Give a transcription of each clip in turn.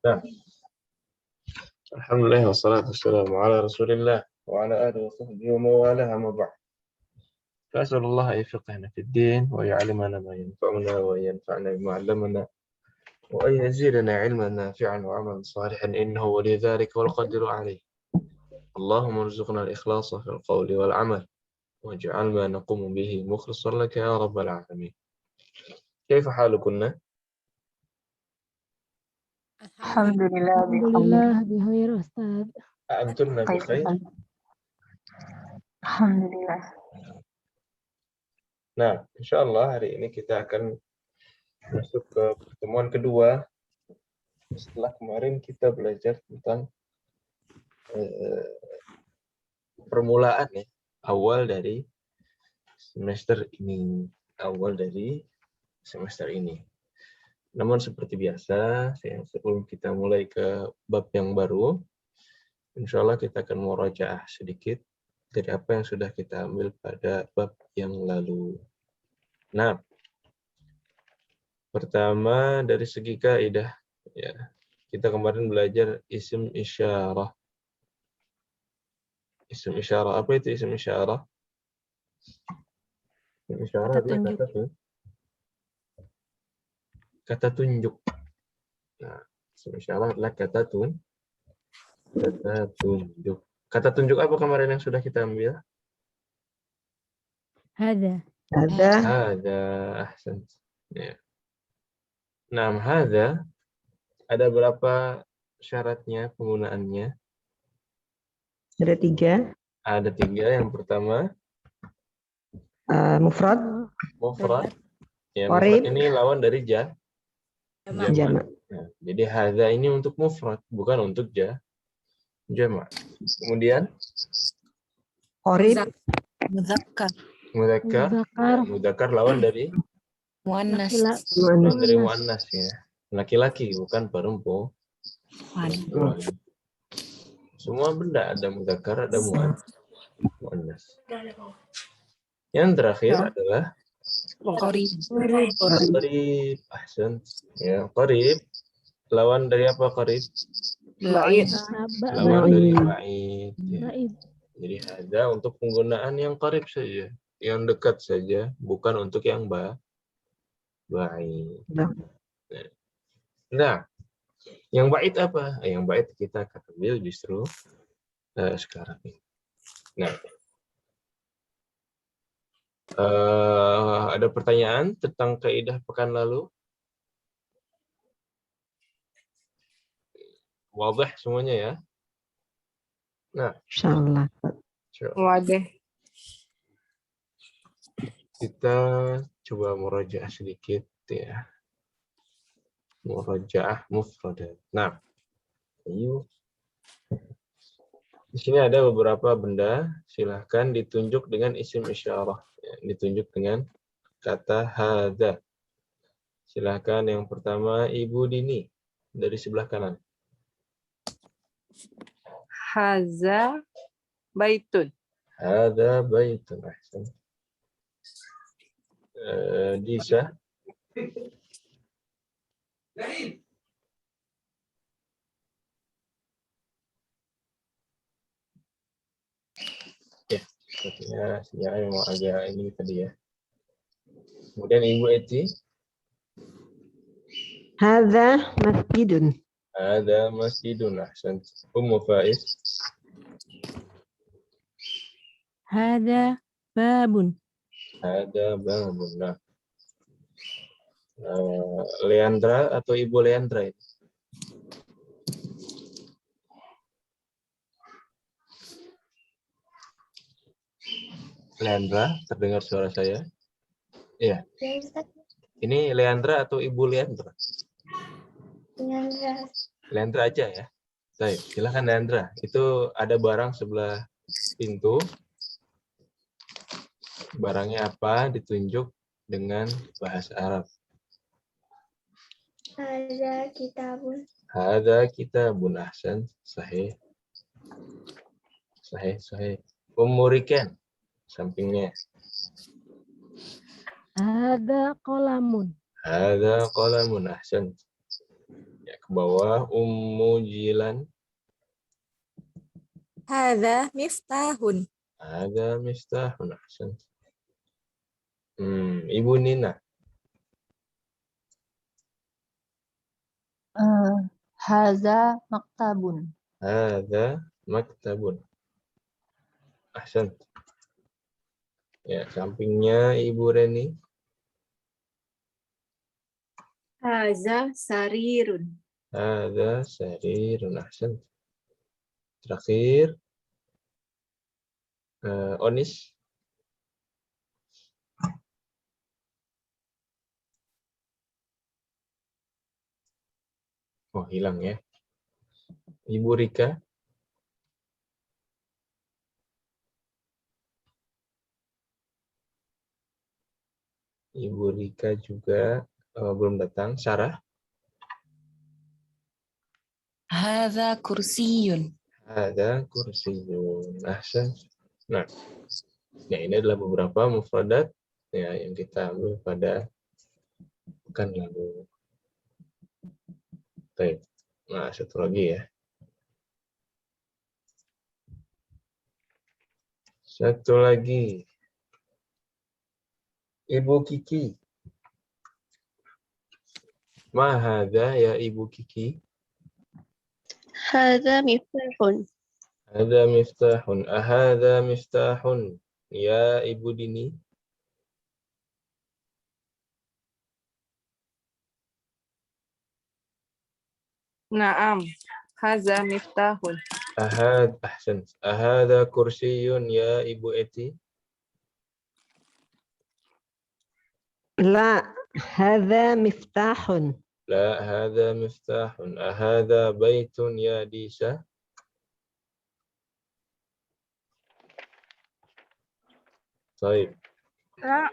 Nah, alhamdulillah wassalatu wassalamu ala Rasulillah wa ala alihi wa sahbihi wa mawalah amma ba'd. Fas'alullah an yufiqhana fid din wa ya'lamana ma yanfa'una wa yanfa'na bima 'allamana wa an yazidana 'ilman nafi'an wa 'amalan salihan innahu waliyyu dzalika wal qadiru 'alaih. Allahumma arzuqna al-ikhlasa fil qawli wal 'amal waj'al ma naqumu bihi mukhlishan laka ya rabbal 'alamin. Kaifa halukunna? Alhamdulillah Alhamdulillah bikhair Ustaz. Antunna bi khair? Alhamdulillah. Nah, insyaallah hari ini kita akan masuk ke pertemuan kedua setelah kemarin kita belajar tentang permulaan ya, awal dari semester ini. Namun seperti biasa, sebelum kita mulai ke bab yang baru, insya Allah kita akan murajaah sedikit dari apa yang sudah kita ambil pada bab yang lalu. Nah, pertama dari segi kaidah, ya, kita kemarin belajar isim isyarah. Isim isyarah, apa itu isim isyarah? Isim isyarah adalah kata tunjuk. Nah, isim isyarah adalah kata tunjuk. Kata tunjuk apa kemarin yang sudah kita ambil? Hada. Hada, ahsan. Ya. Nah, hada ada berapa syaratnya penggunaannya? Ada 3. Ada 3. Yang pertama Mufrad. Ya, Qorib. mufrad ini lawan dari jamak. Jamak. Nah, jadi hada ini untuk mufrad, bukan untuk jamak. Kemudian Qorib. Muzakkar. Mudzakkar lawan dari Muannas. lawan dari muannas ya. Laki-laki bukan perempuan. Semua benda ada mudzakkar, ada muannas. Yang terakhir adalah Qorib. qarib. Ahsan. Ya, qarib lawan dari apa qarib? Ba'id. Lawan dari ba'id. Ya. Ba'id. Jadi ada untuk penggunaan yang qarib saja, yang dekat saja, bukan untuk yang ba'id. Nah, yang ba'id apa? Yang ba'id kita akan ambil justru sekarang ini. Nah, ada pertanyaan tentang kaidah pekan lalu? Wadah semuanya ya? Nah, Insyaallah. Wadah. kita coba murajaah sedikit ya. Murajaah mufradat. Nah, ayo. Di sini ada beberapa benda, silahkan ditunjuk dengan isim isyarah. Ya, ditunjuk dengan kata hadza. Silahkan yang pertama Ibu Dini dari sebelah kanan. Haza baitun. Hadza baitun. Ahsan. Disa. Ya, sepertinya sinyalnya memang agak ini tadi ya. Kemudian Ibu Eti. Hadza masjidun. Ada masjidun. Ahsan. Ummu Faiz. Hada babun. Ada babun. Nah, Leandra atau Ibu Leandra ini? Leandra, terdengar suara saya? Iya. Ini Leandra atau Ibu Leandra? Leandra aja ya. Baik, silakan Leandra. Itu ada barang sebelah pintu. Barangnya apa? Ditunjuk dengan bahasa Arab. Ada kitabun. Ada kitabun. Ahsan. Sahih. Sahih. Umurikan. Sampingnya. Hada qalamun. Ada qalamun. Ahsan. Ya, ke bawah. Ummu Jilan. هذا مفتاح. Ada Miftahun. Ahsan. Ibu Nina. Haza maktabun. Ada Maktabun. Ahsan. Ya, sampingnya Ibu Reni. هذا سرير. Ada Sarirun. Ahsan. Terakhir. Onis. Oh, hilang ya. Ibu Rika. Ibu Rika juga belum datang. Sarah. هذا كرسي. Ada kursiyun. Ahsan. Nah, ya ini adalah beberapa mufradat ya yang kita ambil pada pekan lalu. Baik. Nah, satu lagi ya. Satu lagi. Ibu Kiki. Ma hadza ya Ibu Kiki? هذا مفتاح. Hadza miftahun. Ahadza miftahun. Ya Ibu Dini. Naam. Haza miftahun. Ahsan. Ahadza kursiyun ya Ibu Eti. La, hadza miftahun. La, hadza miftahun. Ahadza baitun ya Disa. Baik. La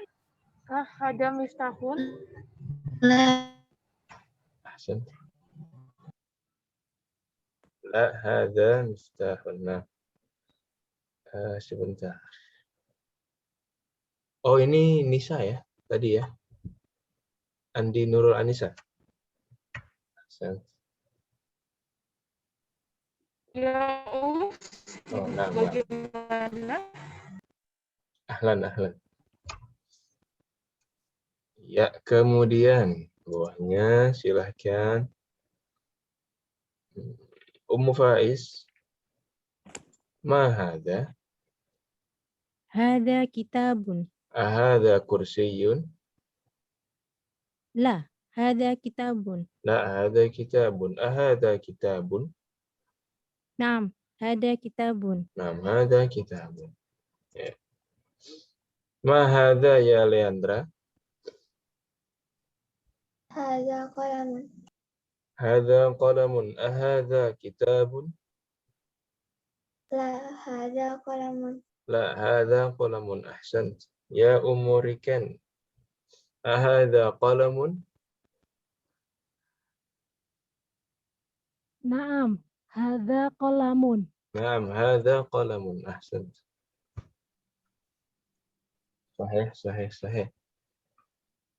hada miftahun. لا Ahsan. La, hadza miftahun. Nah, sebentar. Oh, ini Nisa ya, tadi ya. Andi Nurul Anissa. Ahsan. Ya, Oh, nah, bagaimana? ahlan. Ya, kemudian bawahnya silahkan Ummu Faiz. Ma hadza? هذا كتاب. Ahadza kursiyun? لا هذا كتاب. La, hadza kitabun. Ahadza kitabun? نعم هذا كتاب. Nah, hadza kitabun. Ya. Ma hadza ya Leandra? هذا قلم. Hadza qalamun. Ahadza kitabun? لا هذا قلم. La, hadza qalamun. Ahsant. Ya Ummu Rikan. Ahadza qalamun? نعم هذا قلم. Naam, hadza qalamun. Ahsant. Sahih.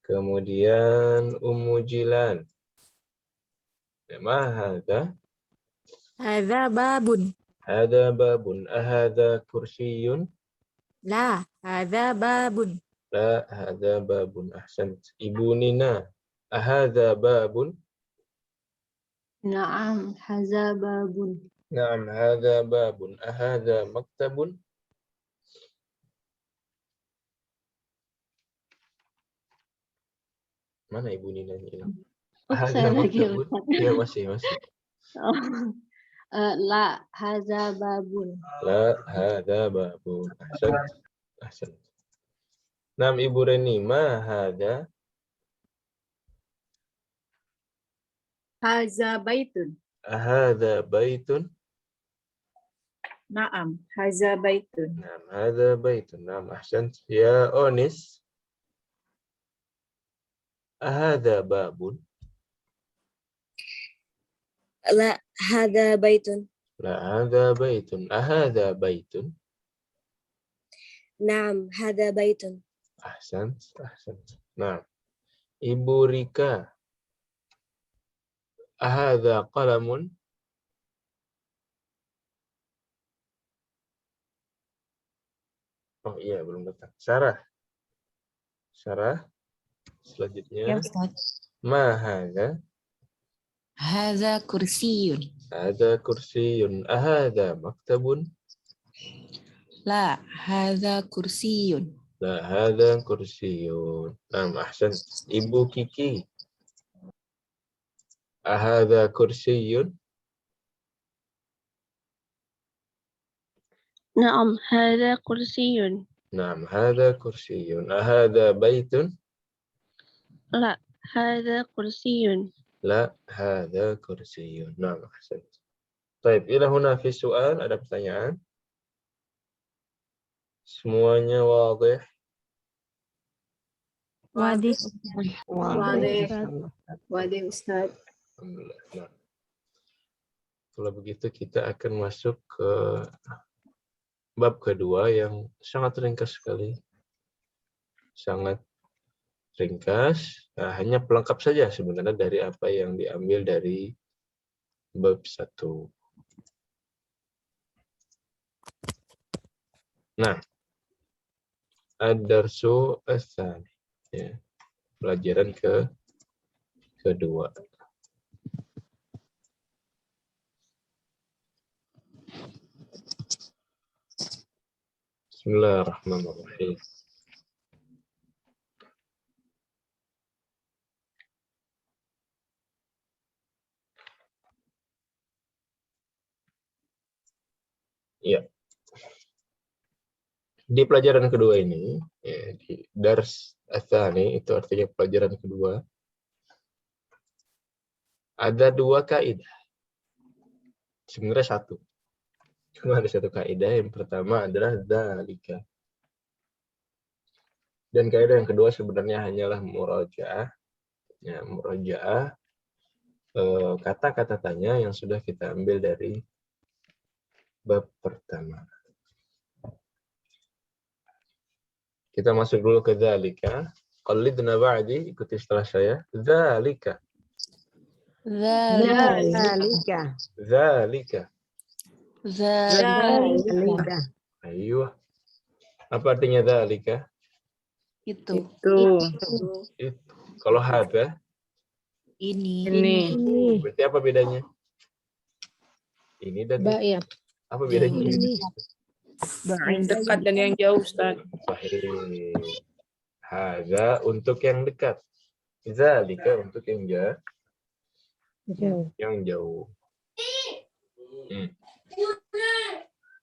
Kemudian Ummu Jilan. Ma hadza? هذا باب. Hadza babun. Ahadza kursiyun? لا هذا باب. La, hadza babun. Ahsant. Ibu Nina. Ahadza babun? Naam, haza babun. Naam, hadza babun. Ahadza maktabun? Mana Ibu Nina hilang? Saya lagi maktabun? Ustaz. Ya, masih. Oh. La, haza babun. La, hadza babun. Ahsant. Naam, Ibu Reni. Ma hadza? هذا بيت. Ahadza baitun? نعم هذا بيت. Naam, hadza baitun. Naam, ahsant. Ya Onis. Ahadza babun? لا هذا بيت. La, hadza baitun. Ahadza baitun? نعم هذا بيت. Ahsant. Naam. Ibu Rika. Ahadza qalamun? Oh iya, belum datang. Sarah. Sarah. Selanjutnya. Ustaz. Ma hadza? Hadza kursiyun. Hadza kursiyun. Ahadza maktabun? La, hadza kursiyun. La hadza kursiyun. Naam, ahsan. Ibu Kiki. Ahadza kursiyun? نعم هذا كرسي. Naam, hadza kursiyun. Ahadza baitun? لا هذا كرسي. La, hadza kursiyun. Naam, ahsan. Baik, ila huna fi soal, ada pertanyaan? Semuanya wadih? Wadih. Wadih. Wadih Ustaz. Alhamdulillah. Nah, kalau begitu kita akan masuk ke bab kedua yang sangat ringkas sekali. Sangat ringkas. Nah, hanya pelengkap saja sebenarnya dari apa yang diambil dari bab 1. Nah, ad-darsu ats-tsani. Ya, pelajaran kedua. Bismillahirrahmanirrahim. Ya. Di pelajaran kedua ini, ya, di dars ats-tsani, itu artinya pelajaran kedua, ada 2 kaidah. Sebenarnya 1. Cuma ada 1 kaidah. Yang pertama adalah dzalika. Dan kaidah yang kedua sebenarnya hanyalah murajaah. Ya, murajaah kata-kata tanya yang sudah kita ambil dari bab pertama. Kita masuk dulu ke dzalika. Qallidna ba'di, ikuti setelah saya. Dzalika. Dzalika. Dzalika. Dzalika. Ayuh. Apa artinya dzalika? Itu. Itu. Kalau hadza, Ini. berarti apa bedanya? Ini dan Ya. apa bedanya? Ini. Yang dekat dan yang jauh, Ustaz. Sahih. Hadza untuk yang dekat. Dzalika untuk yang jauh.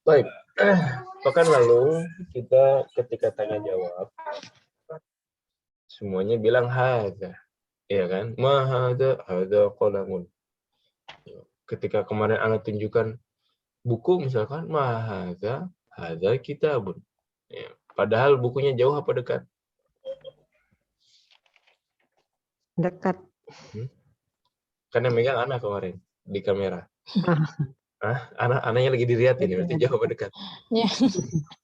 Baik. Pekan lalu kita ketika tanya jawab semuanya bilang hadza. Iya kan? Ma hadza? Hadza qalamun. Ketika kemarin Anda tunjukkan buku misalkan ma hadza? Hadza kitabun. Ya. Padahal bukunya jauh apa dekat? Dekat. Kan yang megang anak kemarin di kamera. Anaknya lagi dilihatin, berarti jauh apa dekat? Ya.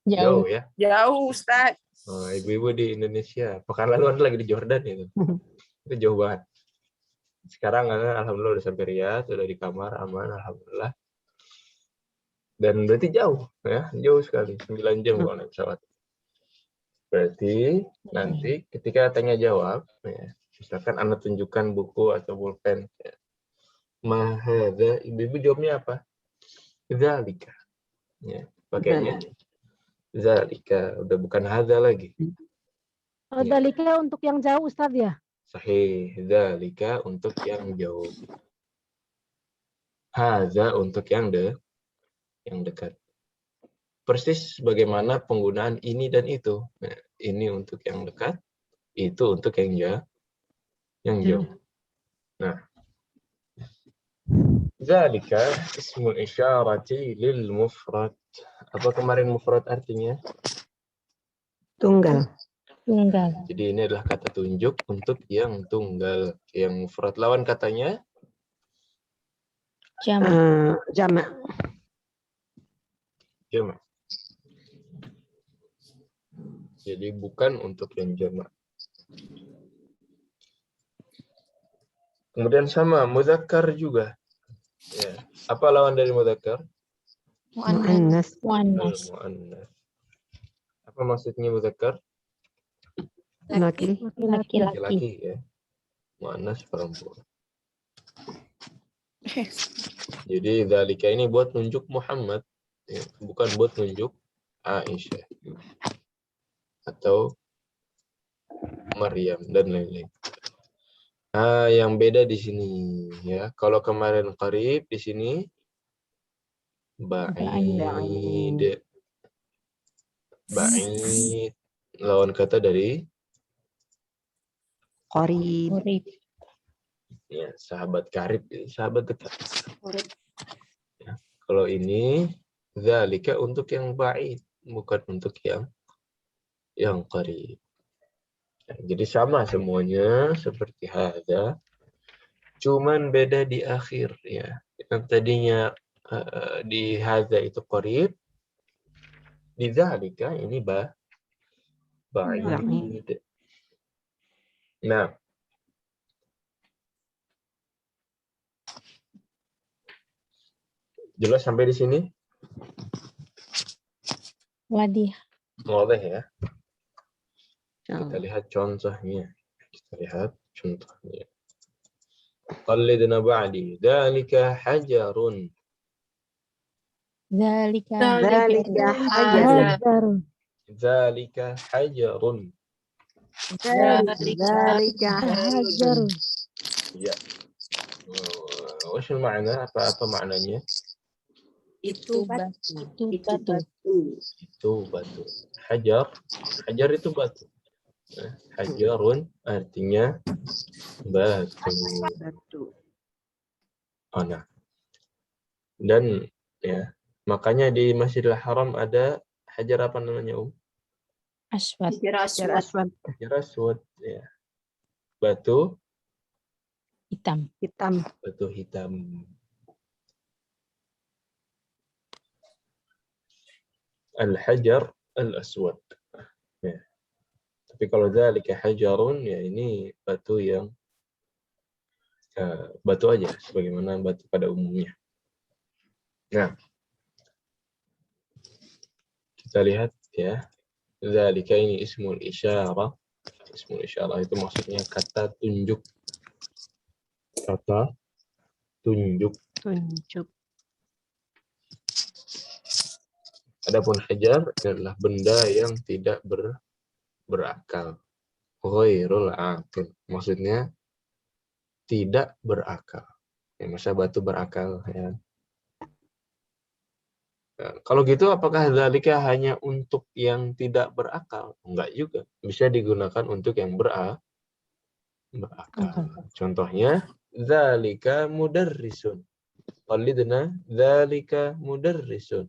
Jauh ya. Jauh, Ustaz. Oh, ibu-ibu di Indonesia. Pekan lalu Anda lagi di Jordan itu. Itu jauh banget. Sekarang Anda alhamdulillah udah sampai Riyadh, udah di kamar aman alhamdulillah. Dan berarti jauh ya, jauh sekali. 9 jam kalau naik pesawat. Berarti nanti ketika tanya jawab ya, misalkan Anda tunjukkan buku atau pulpen ya. Ma hadza, ibu-ibu jawabnya apa? Dzalika. Ya, pakainya dzalika, udah bukan hadza lagi. Oh, dzalika untuk yang jauh Ustaz ya? Sahih, dzalika untuk yang jauh. Hadza untuk yang dekat. Persis bagaimana penggunaan ini dan itu. Nah, ini untuk yang dekat, itu untuk yang jauh. Nah, dzalika ismul isyarati lil mufrad. Apa kemarin mufrad artinya? Tunggal. Jadi ini adalah kata tunjuk untuk yang tunggal. Yang mufrad lawan katanya? Jamak. Jamak. Jamak. Jadi bukan untuk yang jamak. Kemudian sama mudzakkar juga. Ya. Apa lawan dari mudzakkar? Mu'annas. Al-mu'annas. Apa maksudnya mudzakkar? Laki. Laki-laki. Laki-laki ya. Mu'annas perempuan. Jadi dzalika ini buat nunjuk Muhammad, ya, bukan buat nunjuk Aisyah atau Maryam dan lain-lain. Nah, yang beda di sini ya. Kalau kemarin qarib, di sini ba'id. Ba'id lawan kata dari Qarib. ya, sahabat karib, sahabat dekat. Ya. Kalau ini dzalika untuk yang ba'id, bukan untuk yang qarib. Ya, jadi sama semuanya seperti hadza. Cuman beda di akhir ya. Yang tadinya di hadza itu qarib, di dzalika ini ba'id. Nah, jelas sampai di sini? Wadih. Wadah ya. Kita lihat contohnya. Qallidna ba'di. Dzalika hajarun. Zalika. Dzalika hajarun. Hajarun. Dzalika hajarun. Dzalika Hajarun. Ya. What's makna? Apa maknanya? Itu batu. Itu batu. Hajar itu batu. Hajarun artinya batu. Oh, nah. Dan ya, makanya di Masjidil Haram ada hajar apa namanya, Aswad. Hajar aswad. Hajar aswad ya. Batu Hitam. Hitam. batu hitam. Al-hajar al-aswad. Ya. Tapi kalau dzalika hajarun ya ini batu yang batu aja sebagaimana batu pada umumnya. Nah, kita lihat ya. Dzalika ini ismul isyarah. Ismul isyarah itu maksudnya kata tunjuk. Kata tunjuk. Adapun hajar adalah benda yang tidak berakal. Ghairul aqil. Maksudnya tidak berakal. Ya, masa batu berakal ya. Nah, kalau gitu apakah dzalika hanya untuk yang tidak berakal? Enggak juga. Bisa digunakan untuk yang berakal. Contohnya dzalika mudarrisun. Qallidna dzalika mudarrisun.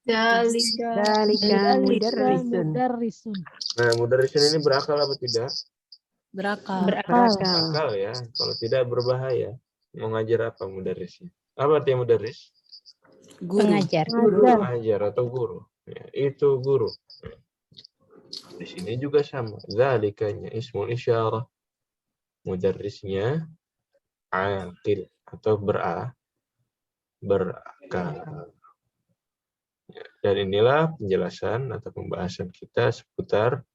Dzalika mudarrisun. Nah, mudarrisun ini berakal apa tidak? Berakal. Berakal ya. Kalau tidak berbahaya. Mau ngajar apa mudarrisnya? Apa artinya mudarris? Guru. Pengajar. Pengajar atau guru. Ya, itu guru. Di sini juga sama. Dzalikanya ismul isyarah. Mudarrisnya aqil atau berakal. Ya, dan inilah penjelasan atau pembahasan kita seputar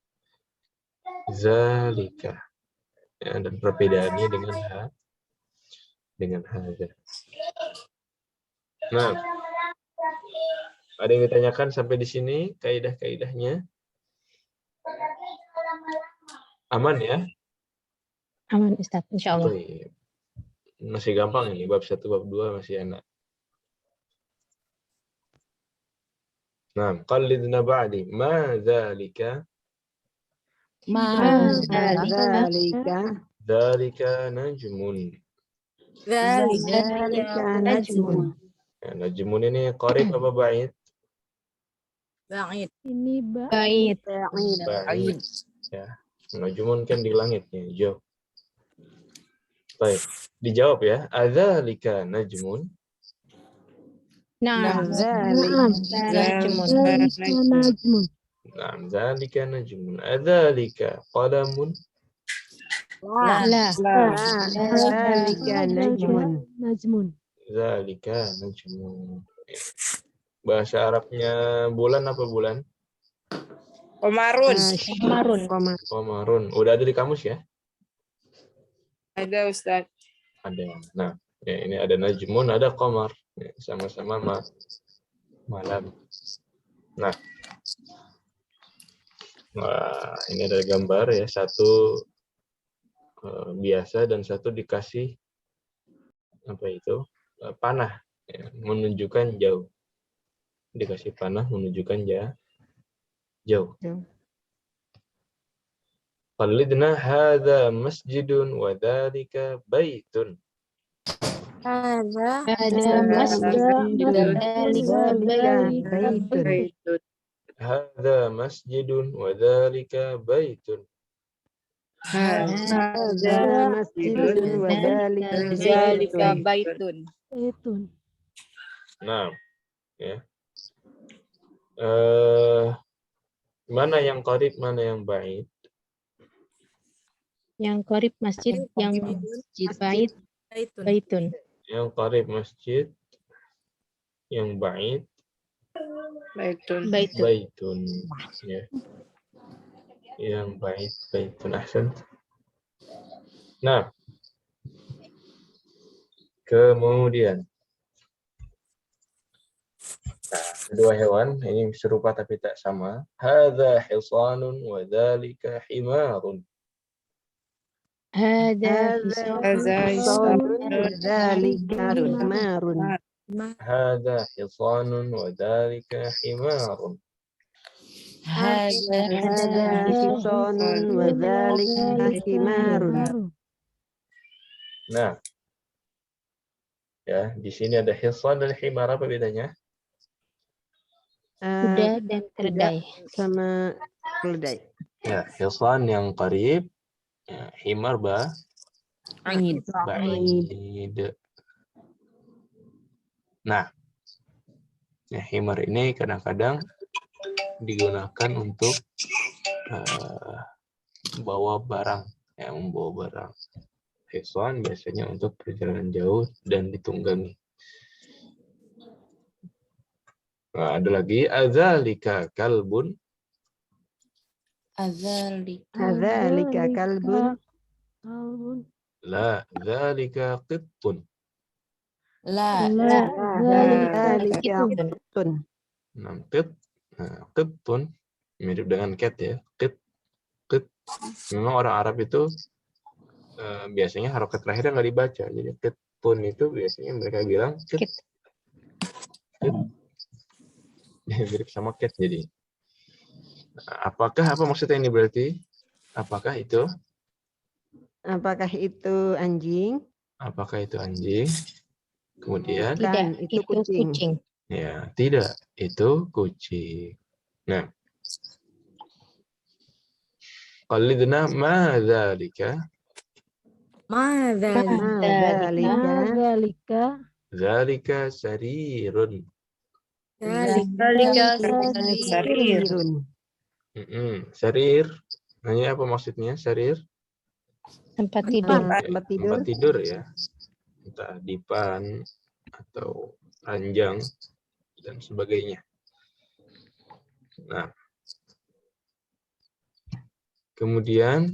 zalika. Ya, dan perbedaannya dengan hadza. Nah, ada yang ditanyakan sampai di sini kaidah-kaidahnya? Aman ya? Aman Ustaz, insyaallah. Masih gampang ini, bab 1, bab 2 masih enak. Nah, qallidna ba'di. Ma dzalika? Dzalika Najmun. Dzalika najmun. Ya, najmun ini qarib apa ba'id? Ba'id. Ini bait. Ba'id. Ya, najmun kan di langitnya, jauh. Baik, dijawab ya. Adzalika najmun? Nah, Nah, dzalika najmun. Adzalika qalamun? La. La. Dzalika najmun. Najmun. Zalika najmun. Bahasa Arabnya bulan apa bulan? Komarun. Marun. Qamarun. Udah ada di kamus ya? Ada Ustaz. Ada. Nah, ya, ini ada najmun, ada qamar. Ya, sama-sama malam. Nah, ini ada gambar ya, satu biasa dan satu dikasih apa itu panah ya, menunjukkan jauh. Dikasih panah menunjukkan jauh. Qalidna hadza masjidun wa dzalika baitun. Hadza Ada masjid. Baitun. Hadza masjidun wa dzalika baitun. Hadza masjidun wa dzalika Zalika baitun. baitun. Itu. Nah, ya. Mana yang qarib, mana yang ba'id? Yang qarib masjid, yang masjid bait Baitun. baitun. Yang qarib masjid, yang ba'id Baitun. baitun. Ya. Yang ba'id baitun. Ahsan. Nah, kemudian dua hewan ini serupa tapi tak sama. Hadza hisanun wa dzalika himarun. Ada Hisanun wa dzalika himarun. Hadza hisanun wa dzalika himarun. Hadza hisanun wa dzalika himarun. Nah, ya di sini ada hisan dan himar, apa bedanya? kuda dan keledai. Sama keledai. Ya, hisan yang qarib, ya, himar Ba'id. ba'id. Nah, ya, himar ini kadang-kadang digunakan untuk bawa barang, ya, membawa barang. Hisan biasanya untuk perjalanan jauh dan ditunggangi. Nah, ada lagi adzalika kalbun. Dzalika kalbun. Kalbun. La dzalika qittun. La. Dzalika qittun. Nah, qittun mirip dengan cat ya. Qit. Memang orang Arab itu biasanya harokat terakhirnya nggak dibaca. Jadi qittun itu biasanya mereka bilang qit. Mirip sama cat jadi. Apa maksudnya ini berarti? Apakah itu anjing? Apakah itu anjing? Kemudian Bukan, itu kucing. ya, tidak, itu kucing. Nah, qalidna ma dzalika? Ma Dzalika Dzalika sarirun. Sarirun. Sarir. Ini apa maksudnya sarir? Tempat tidur. Tempat tidur. Tempat tidur ya. Entah dipan atau ranjang dan sebagainya. Nah, kemudian,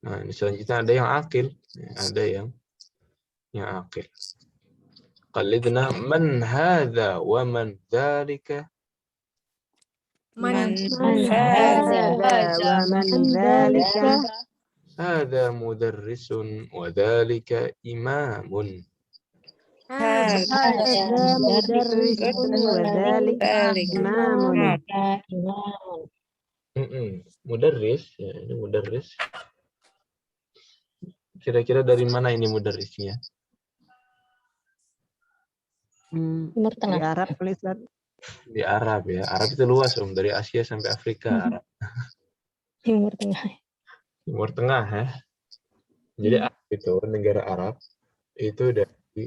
nah ini selanjutnya ada yang akil, ada yang akil. Qalidna man hadza wa man dzalika. Man Hadza wa man dzalika. Hadza mudarrisun wa dzalika imamun. ada mudarrisun Wa dzalika imamun. Mudarris, ya, ini mudarris. Kira-kira dari mana ini mudarrisnya? Timur Di Tengah. Arab Ustaz. Di Arab ya. Arab itu luas dari Asia sampai Afrika. Arab. Timur Tengah. Timur Tengah ya. Jadi Arab itu negara Arab itu dari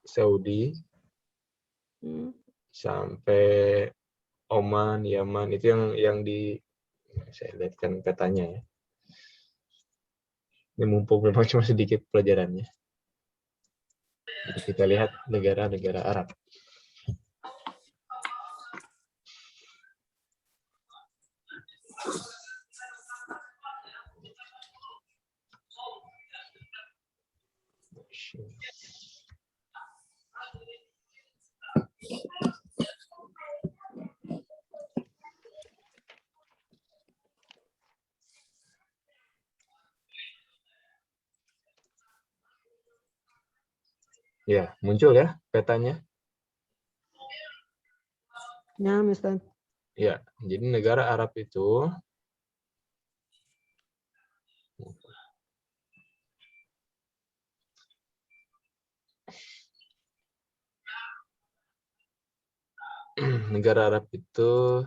Saudi sampai Oman, Yaman itu yang di saya lihatkan petanya ya. Ini mumpung memang cuma sedikit pelajarannya. Jadi kita lihat negara-negara Arab. Ya, muncul ya petanya. Ya, Ustaz. Ya, jadi negara Arab itu negara Arab itu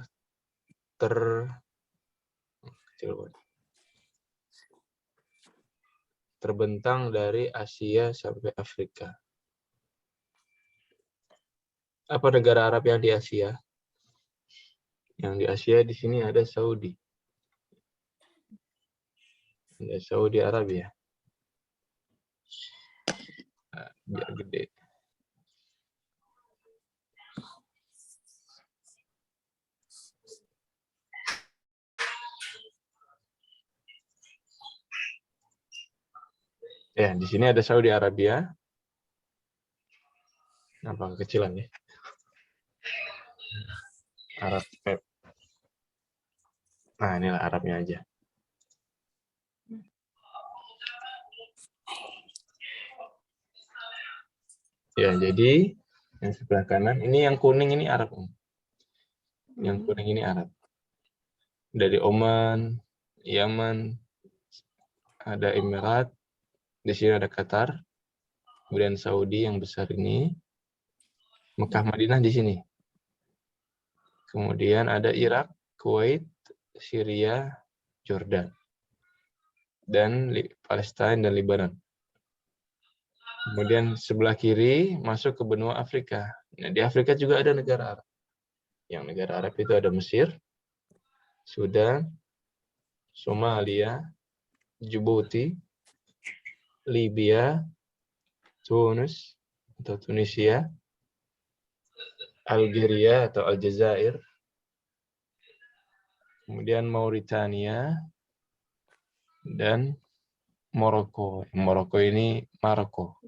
terbentang dari Asia sampai Afrika. Apa negara Arab yang di Asia? Yang di Asia di sini ada Saudi. Ada Saudi Arabia. Nah, biar gede. Ya, di sini ada Saudi Arabia. Nampak kekecilan ya. Arab map. Nah, inilah Arabnya aja. Ya, jadi yang sebelah kanan, ini yang kuning ini Arab. Yang kuning ini Arab. Dari Oman, Yaman, ada Emirat, di sini ada Qatar, kemudian Saudi yang besar ini, Mekah Madinah di sini. Kemudian ada Irak, Kuwait, Syria, Jordan, dan Palestina dan Lebanon. Kemudian sebelah kiri masuk ke benua Afrika. Nah, di Afrika juga ada negara Arab. Yang negara Arab itu ada Mesir, Sudan, Somalia, Djibouti, Libya, Tunis atau Tunisia, Algeria atau Aljazair, kemudian Mauritania, dan Maroko. Maroko ini Maroko.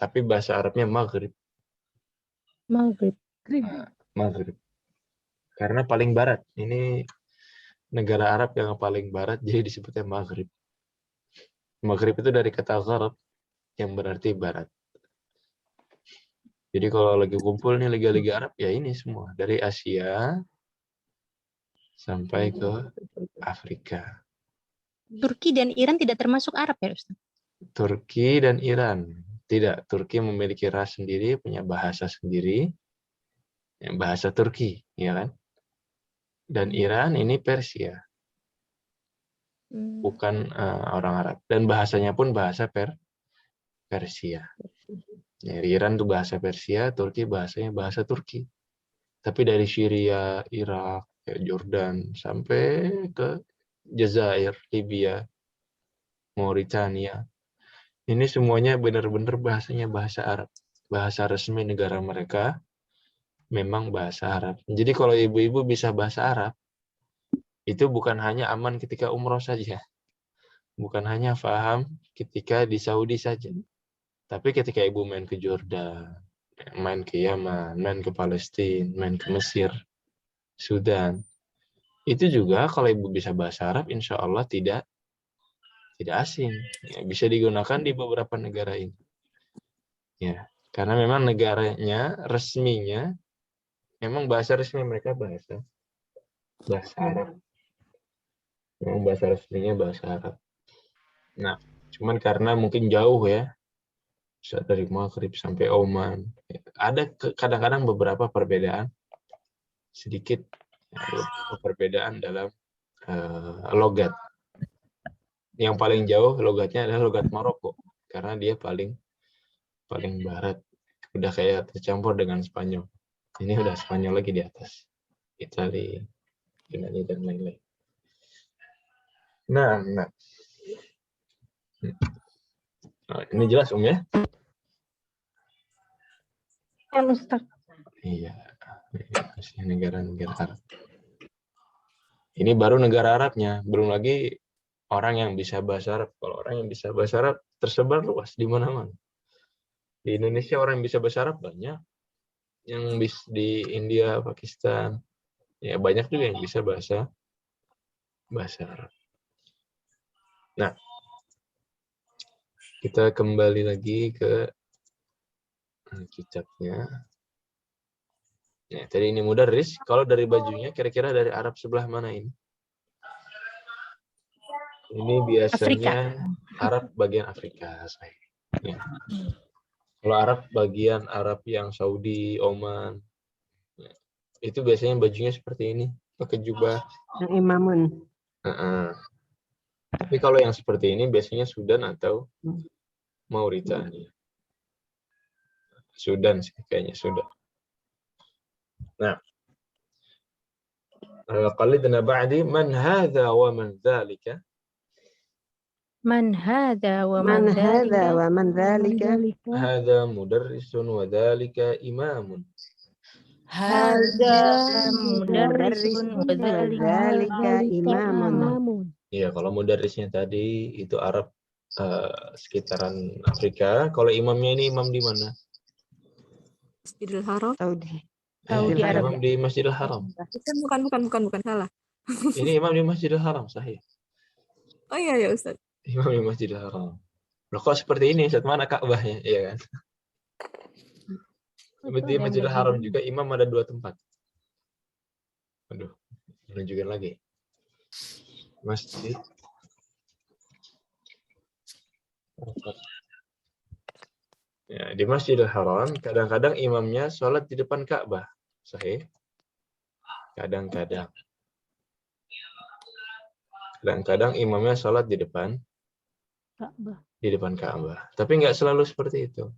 Tapi bahasa Arabnya Maghrib. Maghrib. Maghrib. Karena paling barat. Ini negara Arab yang paling barat, jadi disebutnya Maghrib. Maghrib itu dari kata gharab, yang berarti barat. Jadi kalau lagi kumpul nih liga-liga Arab, ya ini semua. Dari Asia sampai ke Afrika. Turki dan Iran tidak termasuk Arab ya, Ustaz? Turki dan Iran. Tidak, Turki memiliki ras sendiri, punya bahasa sendiri. Bahasa Turki, ya kan? Dan Iran ini Persia. Bukan orang Arab. Dan bahasanya pun bahasa Persia. Ya, Iran itu bahasa Persia, Turki bahasanya bahasa Turki. Tapi dari Syria, Irak, Jordan, sampai ke Jazair, Libya, Mauritania. Ini semuanya benar-benar bahasanya bahasa Arab. Bahasa resmi negara mereka memang bahasa Arab. Jadi kalau ibu-ibu bisa bahasa Arab, itu bukan hanya aman ketika umroh saja. Bukan hanya paham ketika di Saudi saja. Tapi ketika ibu main ke Jordan, main ke Yaman, main ke Palestina, main ke Mesir, Sudan, itu juga kalau ibu bisa bahasa Arab, insya Allah tidak asing. Ya, bisa digunakan di beberapa negara ini. Ya, karena memang negaranya resminya, memang bahasa resmi mereka bahasa Arab. Memang bahasa resminya bahasa Arab. Nah, cuman karena mungkin jauh ya, bisa dari Maghrib sampai Oman. Ada kadang-kadang beberapa perbedaan, sedikit perbedaan dalam logat. Yang paling jauh logatnya adalah logat Maroko, karena dia paling barat. Udah kayak tercampur dengan Spanyol. Ini udah Spanyol lagi di atas. Italia, Yunani, dan lain-lain. Nah. Nah, ini jelas ya? Kan Ustaz. Iya. Negara-negara Arab. Ini baru negara Arabnya, belum lagi orang yang bisa bahasa Arab. Kalau orang yang bisa bahasa Arab tersebar luas di mana-mana. Di Indonesia orang yang bisa bahasa Arab banyak, yang di India, Pakistan, ya banyak juga yang bisa bahasa Arab. Nah, kita kembali lagi ke kitabnya. Nah, tadi ini mudarris. Kalau dari bajunya, kira-kira dari Arab sebelah mana ini? Ini biasanya Arab bagian Afrika. Ya. Kalau Arab bagian Arab yang Saudi, Oman, ya, itu biasanya bajunya seperti ini, pakai jubah. Imamun. Tapi kalau yang seperti ini biasanya Sudan atau Mauritania. Sudan sih kayaknya Sudan. Nah, qalidna ba'di man hadza wa man dzalika. Man hadza wa Man man hadza dzalika. wa man dzalika. Hadza mudarrisun wa dzalika imamun. Hadza mudarrisun wa dzalika imamun. Iya, kalau mudarrisnya tadi itu Arab sekitaran Afrika. Kalau imamnya ini imam di mana? Masjidil Haram. Saudi. Saudi Arabia. Imam di Masjidil Haram. Bukan salah. Ini imam di Masjidil Haram, sahih. Oh iya ya Ustaz. Imam di Masjidil Haram. Loh kok seperti ini? Ustaz, mana Ka'bahnya? Iya kan? Di Masjidil Haram juga imam ada 2 tempat. Aduh, menunjukkan lagi. Masjid. Ya, di Masjidil Haram kadang-kadang imamnya sholat di depan Ka'bah. Sahih. Kadang-kadang imamnya sholat di depan Ka'bah. Tapi nggak selalu seperti itu.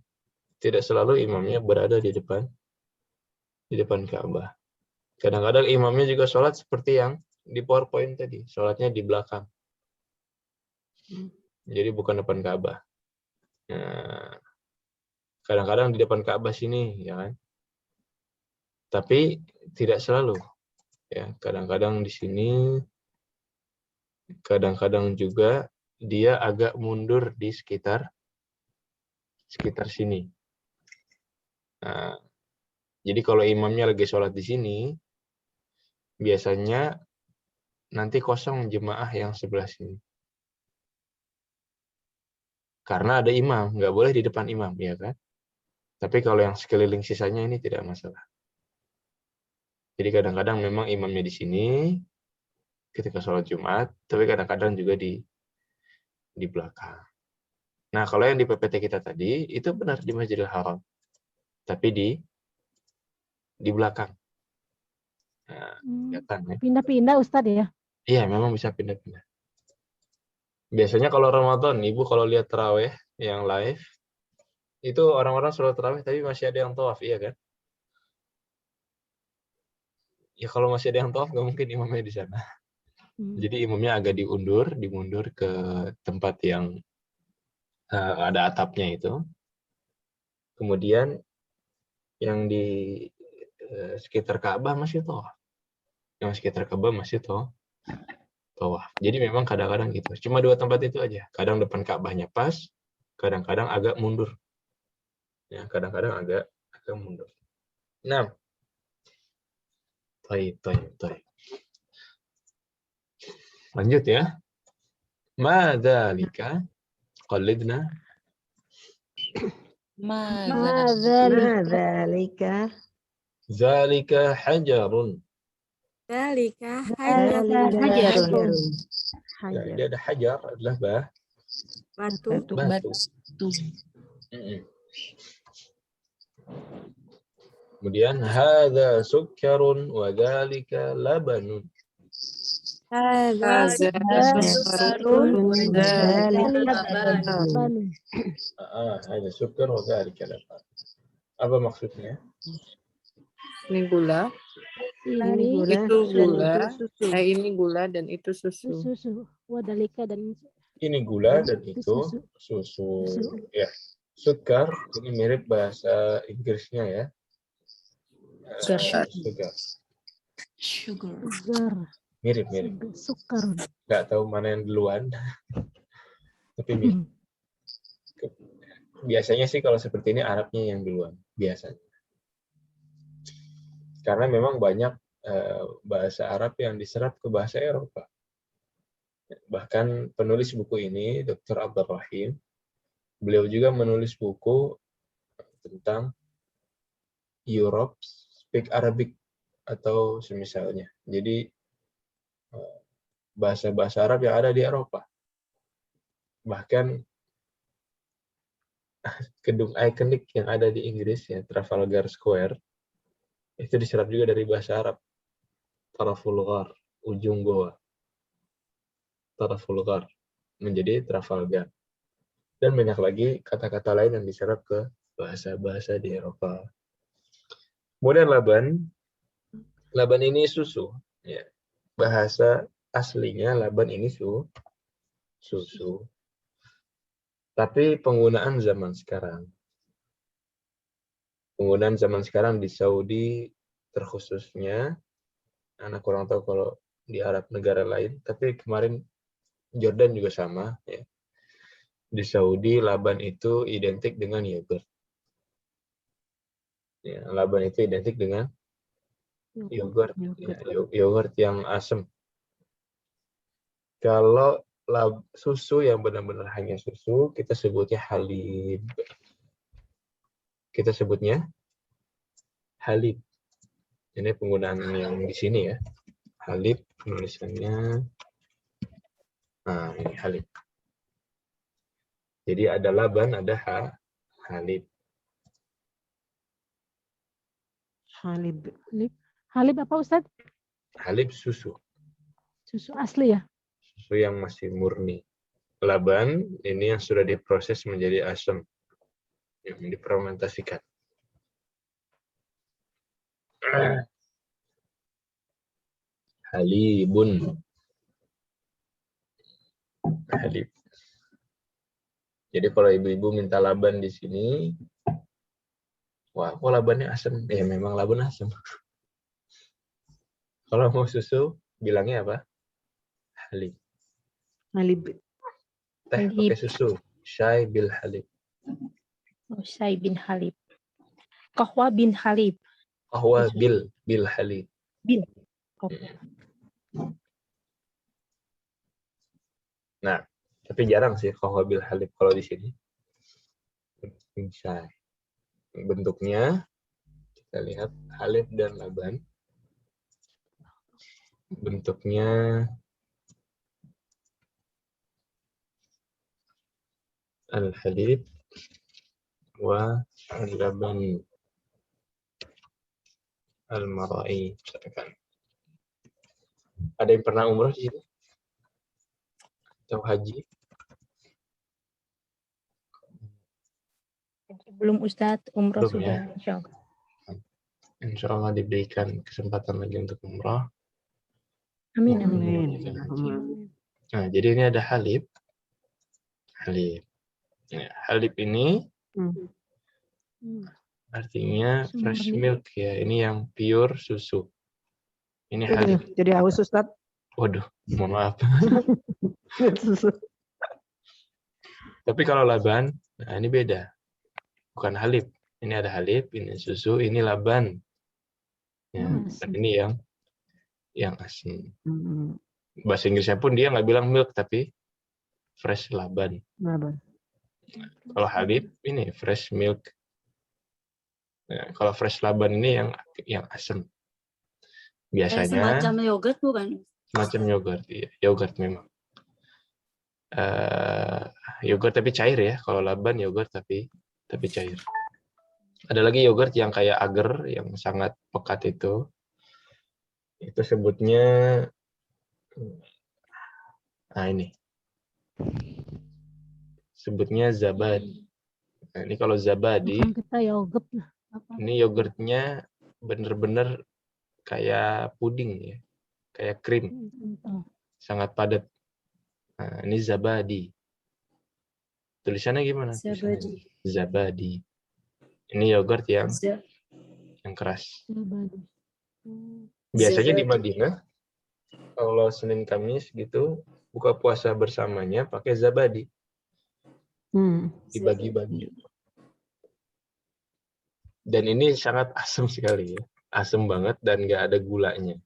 Tidak selalu imamnya berada di depan Ka'bah. Kadang-kadang imamnya juga sholat seperti yang di PowerPoint tadi, sholatnya di belakang. Jadi bukan depan Ka'bah. Nah, kadang-kadang di depan Ka'bah sini, ya kan? Tapi tidak selalu. Ya, kadang-kadang di sini, kadang-kadang juga dia agak mundur di sekitar sini. Nah, jadi kalau imamnya lagi sholat di sini, biasanya nanti kosong jemaah yang sebelah sini. Karena ada imam, nggak boleh di depan imam, ya kan? Tapi kalau yang sekeliling sisanya ini tidak masalah. Jadi kadang-kadang memang imamnya di sini ketika sholat Jumat, tapi kadang-kadang juga di belakang. Nah, kalau yang di PPT kita tadi, itu benar di Masjidil Haram. Tapi di belakang. Nah, kelihatan ya. Pindah-pindah Ustaz ya? Iya, memang bisa pindah-pindah. Biasanya kalau Ramadan, Ibu kalau lihat tarawih yang live, itu orang-orang sholat tarawih tapi masih ada yang tawaf, iya kan? Ya kalau masih ada yang tawaf, nggak mungkin imamnya di sana. Jadi imamnya agak dimundur ke tempat yang ada atapnya itu. Kemudian yang di sekitar Ka'bah masih tawaf. Yang sekitar Ka'bah masih tawaf. Jadi memang kadang-kadang gitu. Cuma 2 tempat itu aja. Kadang depan Ka'bahnya pas, kadang-kadang agak mundur. Ya, kadang-kadang agak mundur. Nah, Taib. Lanjut ya. Ma dzalika qalidna. Ma dzalika. Dzalika hajarun. Dalika Hajarun. Ya, ini ada hajar adalah batu. batu. Kemudian hadza sukkarun wa dzalika labanun. Hadza Hadza sukkar wa dzalika laban. Apa maksudnya? Ini gula. Ini Itu gula. susu. Ini gula dan itu susu. susu. Wadalika dan Ini gula dan Itu itu susu. susu. Ya, sukar ini mirip bahasa Inggrisnya ya. Sugar. Sugar. Sugar. Sugar. Mirip-mirip. Sukar. Nggak tahu mana yang duluan, tapi mirip. Biasanya sih kalau seperti ini Arabnya yang duluan, biasanya. Karena memang banyak bahasa Arab yang diserap ke bahasa Eropa. Bahkan penulis buku ini, Dr. Abdul Rahim, beliau juga menulis buku tentang Europe Speak Arabic atau semisalnya. Jadi bahasa-bahasa Arab yang ada di Eropa. Bahkan gedung ikonik yang ada di Inggris ya, Trafalgar Square, itu diserap juga dari bahasa Arab. Trafalgar, ujung goa. Trafalgar menjadi Trafalgar. Dan banyak lagi kata-kata lain yang diserap ke bahasa-bahasa di Eropa. Kemudian laban ini susu. Ya. Bahasa aslinya laban ini susu. Tapi penggunaan zaman sekarang di Saudi terkhususnya, anak kurang tahu kalau di Arab negara lain, tapi kemarin Jordan juga sama. Ya. Di Saudi laban itu identik dengan yogurt. Ya, laban itu identik dengan yogurt, ya, yogurt yang asam. Kalau susu yang benar-benar hanya susu, kita sebutnya halib. Kita sebutnya halib. Ini penggunaan yang di sini ya. Halib penulisannya. Nah, ini halib. Jadi ada laban, ada halib. Halib. Halib apa Ustaz? Halib susu. Susu asli ya? Susu yang masih murni. Laban ini yang sudah diproses menjadi asam, yang difermentasikan. Halibun. Halib. Jadi kalau ibu-ibu minta laban di sini, wah, kok labannya asam? Ya memang laban asam. Kalau mau susu, bilangnya apa? Halib. Halib. Teh Halib. pakai susu. Syai bil halib. Usai bin Halib. Qahwa bin Halib. Qahwa bil halib. Bin. Oke. Nah, tapi jarang sih qahwa bil halib kalau di sini. Syai. Bentuknya kita lihat halib dan laban. Bentuknya al-halib wa al-laban al-mara'i. Ada yang pernah umroh di sini? Atau haji? Belum Ustadz, umroh Belum, sudah. ya? Insyaallah. Insya Allah diberikan kesempatan lagi untuk umroh. Amin. Nah, jadi ini ada halib. Halib. Ya, halib ini artinya fresh milk ya. Ini yang pure susu. Ini halib. Jadi haus Ustaz. Waduh, mohon maaf. Tapi kalau laban, nah ini beda. Bukan halib. Ini ada halib, ini susu, ini laban. Ya, dan ini yang asam. Bahasa Inggrisnya pun dia nggak bilang milk, tapi fresh laban. Kalau halib, ini fresh milk. Nah, kalau fresh laban ini yang asam. Biasanya Semacam yogurt bukan? Semacam yogurt, iya. Yogurt memang. Yogurt tapi cair ya. Kalau laban yogurt tapi cair. Ada lagi yogurt yang kayak agar, yang sangat pekat itu. Itu sebutnya, nah ini. Sebutnya zabadi. Nah, ini kalau zabadi, Kita yogurt lah. ini yogurtnya bener-bener kayak puding ya. Kayak krim. Sangat padat. Nah, ini zabadi. Tulisannya gimana? Tulisannya Zabadi. zabadi. Ini yogurt yang Z- keras. Zabadi. Biasanya di Zabadi. Madinah, kalau Senin Kamis gitu, buka puasa bersamanya pakai zabadi. Dibagi-bagi. Dan ini sangat asam sekali ya. Asam banget dan nggak ada gulanya.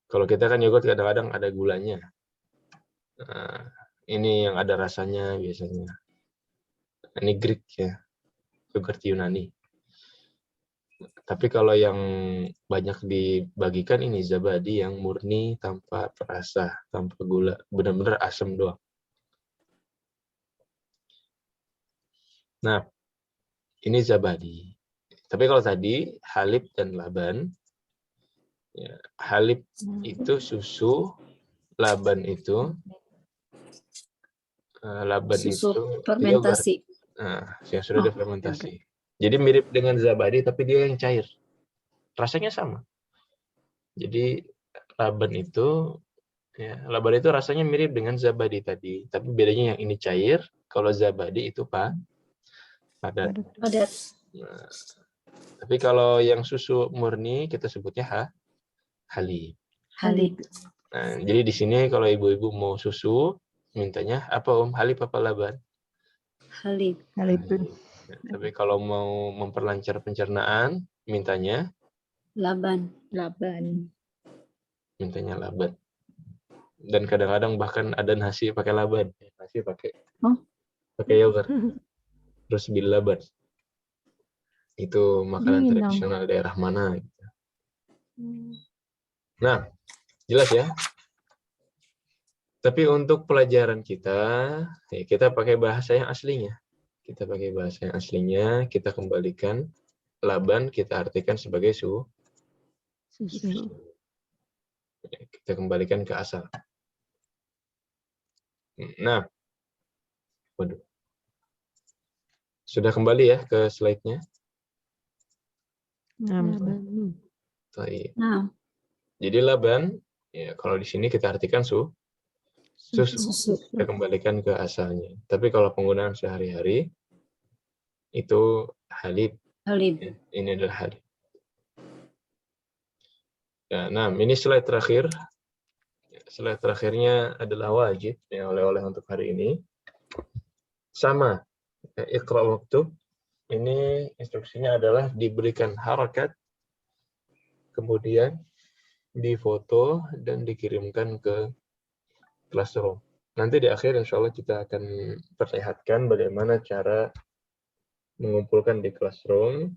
Kalau kita kan yogurt kadang-kadang ada gulanya. Nah, ini yang ada rasanya biasanya. Ini Greek ya, yogurt Yunani. Tapi kalau yang banyak dibagikan ini zabadi yang murni tanpa perasa, tanpa gula, benar-benar asam doang. Nah, ini zabadi. Tapi kalau tadi halib dan laban, ya, halib itu susu, laban itu Susu yogurt. fermentasi. Nah, yang sudah Oh, difermentasi. Jadi mirip dengan zabadi, tapi dia yang cair. Rasanya sama. Jadi laban itu rasanya mirip dengan zabadi tadi, tapi bedanya yang ini cair, kalau zabadi itu padat. Padat. Nah, tapi kalau yang susu murni kita sebutnya halib. Halib. Nah, jadi di sini kalau ibu-ibu mau susu, mintanya apa halib apa laban? Halib. Halib. Ya, tapi kalau mau memperlancar pencernaan, mintanya Laban. mintanya laban. Dan kadang-kadang bahkan ada nasi pakai laban, nasi pakai yogurt, terus bil laban. Itu makanan Dingin dong. tradisional daerah mana? Gitu. Nah, jelas ya. Tapi untuk pelajaran kita, ya kita pakai bahasa yang aslinya. Kita pakai bahasa yang aslinya, kita kembalikan laban, kita artikan sebagai susu. Kita kembalikan ke asal. Nah, waduh. Sudah kembali ya ke slide-nya? Baik. Nah, Jadi laban, ya kalau di sini kita artikan susu. susu. Kita kembalikan ke asalnya. Tapi kalau penggunaan sehari-hari, itu halib. Halib. Ini adalah halib. Ya, nah, ini slide terakhir. Slide terakhirnya adalah wajib, ya, oleh-oleh untuk hari ini. Sama, Iqra waktub. Ini instruksinya adalah diberikan harakat, kemudian difoto dan dikirimkan ke classroom. Nanti di akhir insya Allah kita akan perlihatkan bagaimana cara mengumpulkan di classroom.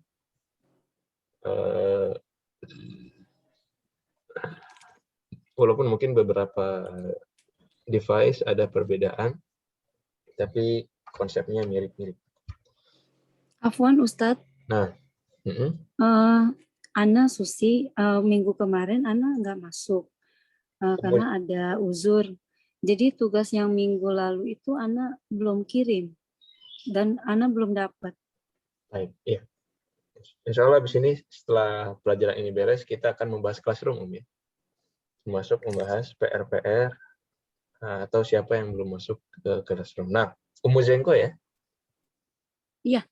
Walaupun mungkin beberapa device ada perbedaan, tapi konsepnya mirip-mirip. Afwan Ustadz. Nah, Ana Susi minggu kemarin Ana nggak masuk karena ada uzur. Jadi tugas yang minggu lalu itu Ana belum kirim dan Ana belum dapat. Baik, iya. Insya Allah habis ini setelah pelajaran ini beres kita akan membahas classroom ya. Masuk membahas PR-PR atau siapa yang belum masuk ke classroom. Nah, Zengko ya? Iya.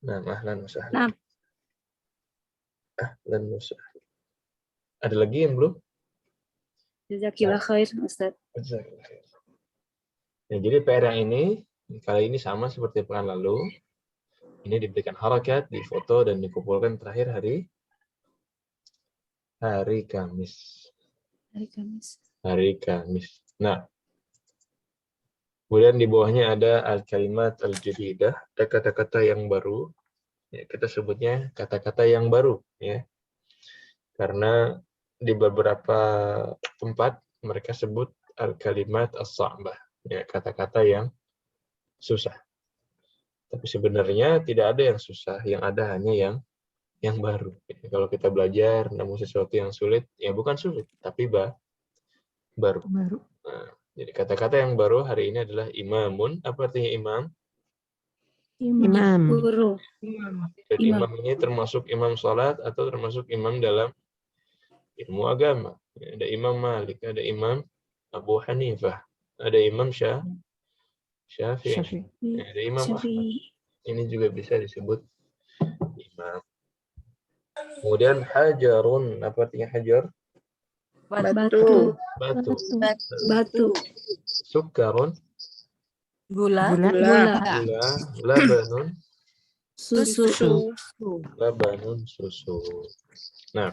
Nah, ahlan wa sahlan. Nah. Ahlan wa sahlan. Ada lagi yang belum? Jazakillah khair, Ustaz. Ya, jadi PR yang ini kali ini sama seperti pekan lalu. Ini diberikan harakat, difoto dan dikumpulkan terakhir hari Kamis. Hari Kamis. Nah, kemudian di bawahnya ada al-kalimat al-jadidah, ada kata-kata yang baru. Ya, kita sebutnya kata-kata yang baru, ya. Karena di beberapa tempat mereka sebut al-kalimat as-sa'bah, ya, kata-kata yang susah. Tapi sebenarnya tidak ada yang susah, yang ada hanya yang baru. Kalau kita belajar namun sesuatu yang sulit, ya bukan sulit, tapi baru. Nah, jadi kata-kata yang baru hari ini adalah imamun. Apa artinya imam? Imam. Guru. Dan imam ini termasuk imam salat atau termasuk imam dalam ilmu agama. Ada Imam Malik, ada Imam Abu Hanifah, Ada Imam Syafi'i. Syafi'i. Ada Imam Ahmad. Ini juga bisa disebut imam. Kemudian hajarun. Apa artinya hajar? Batu. Batu. Batu. Sukarun. Gula. Gula. Gula. Labanun. Susu. Labanun susu. Nah,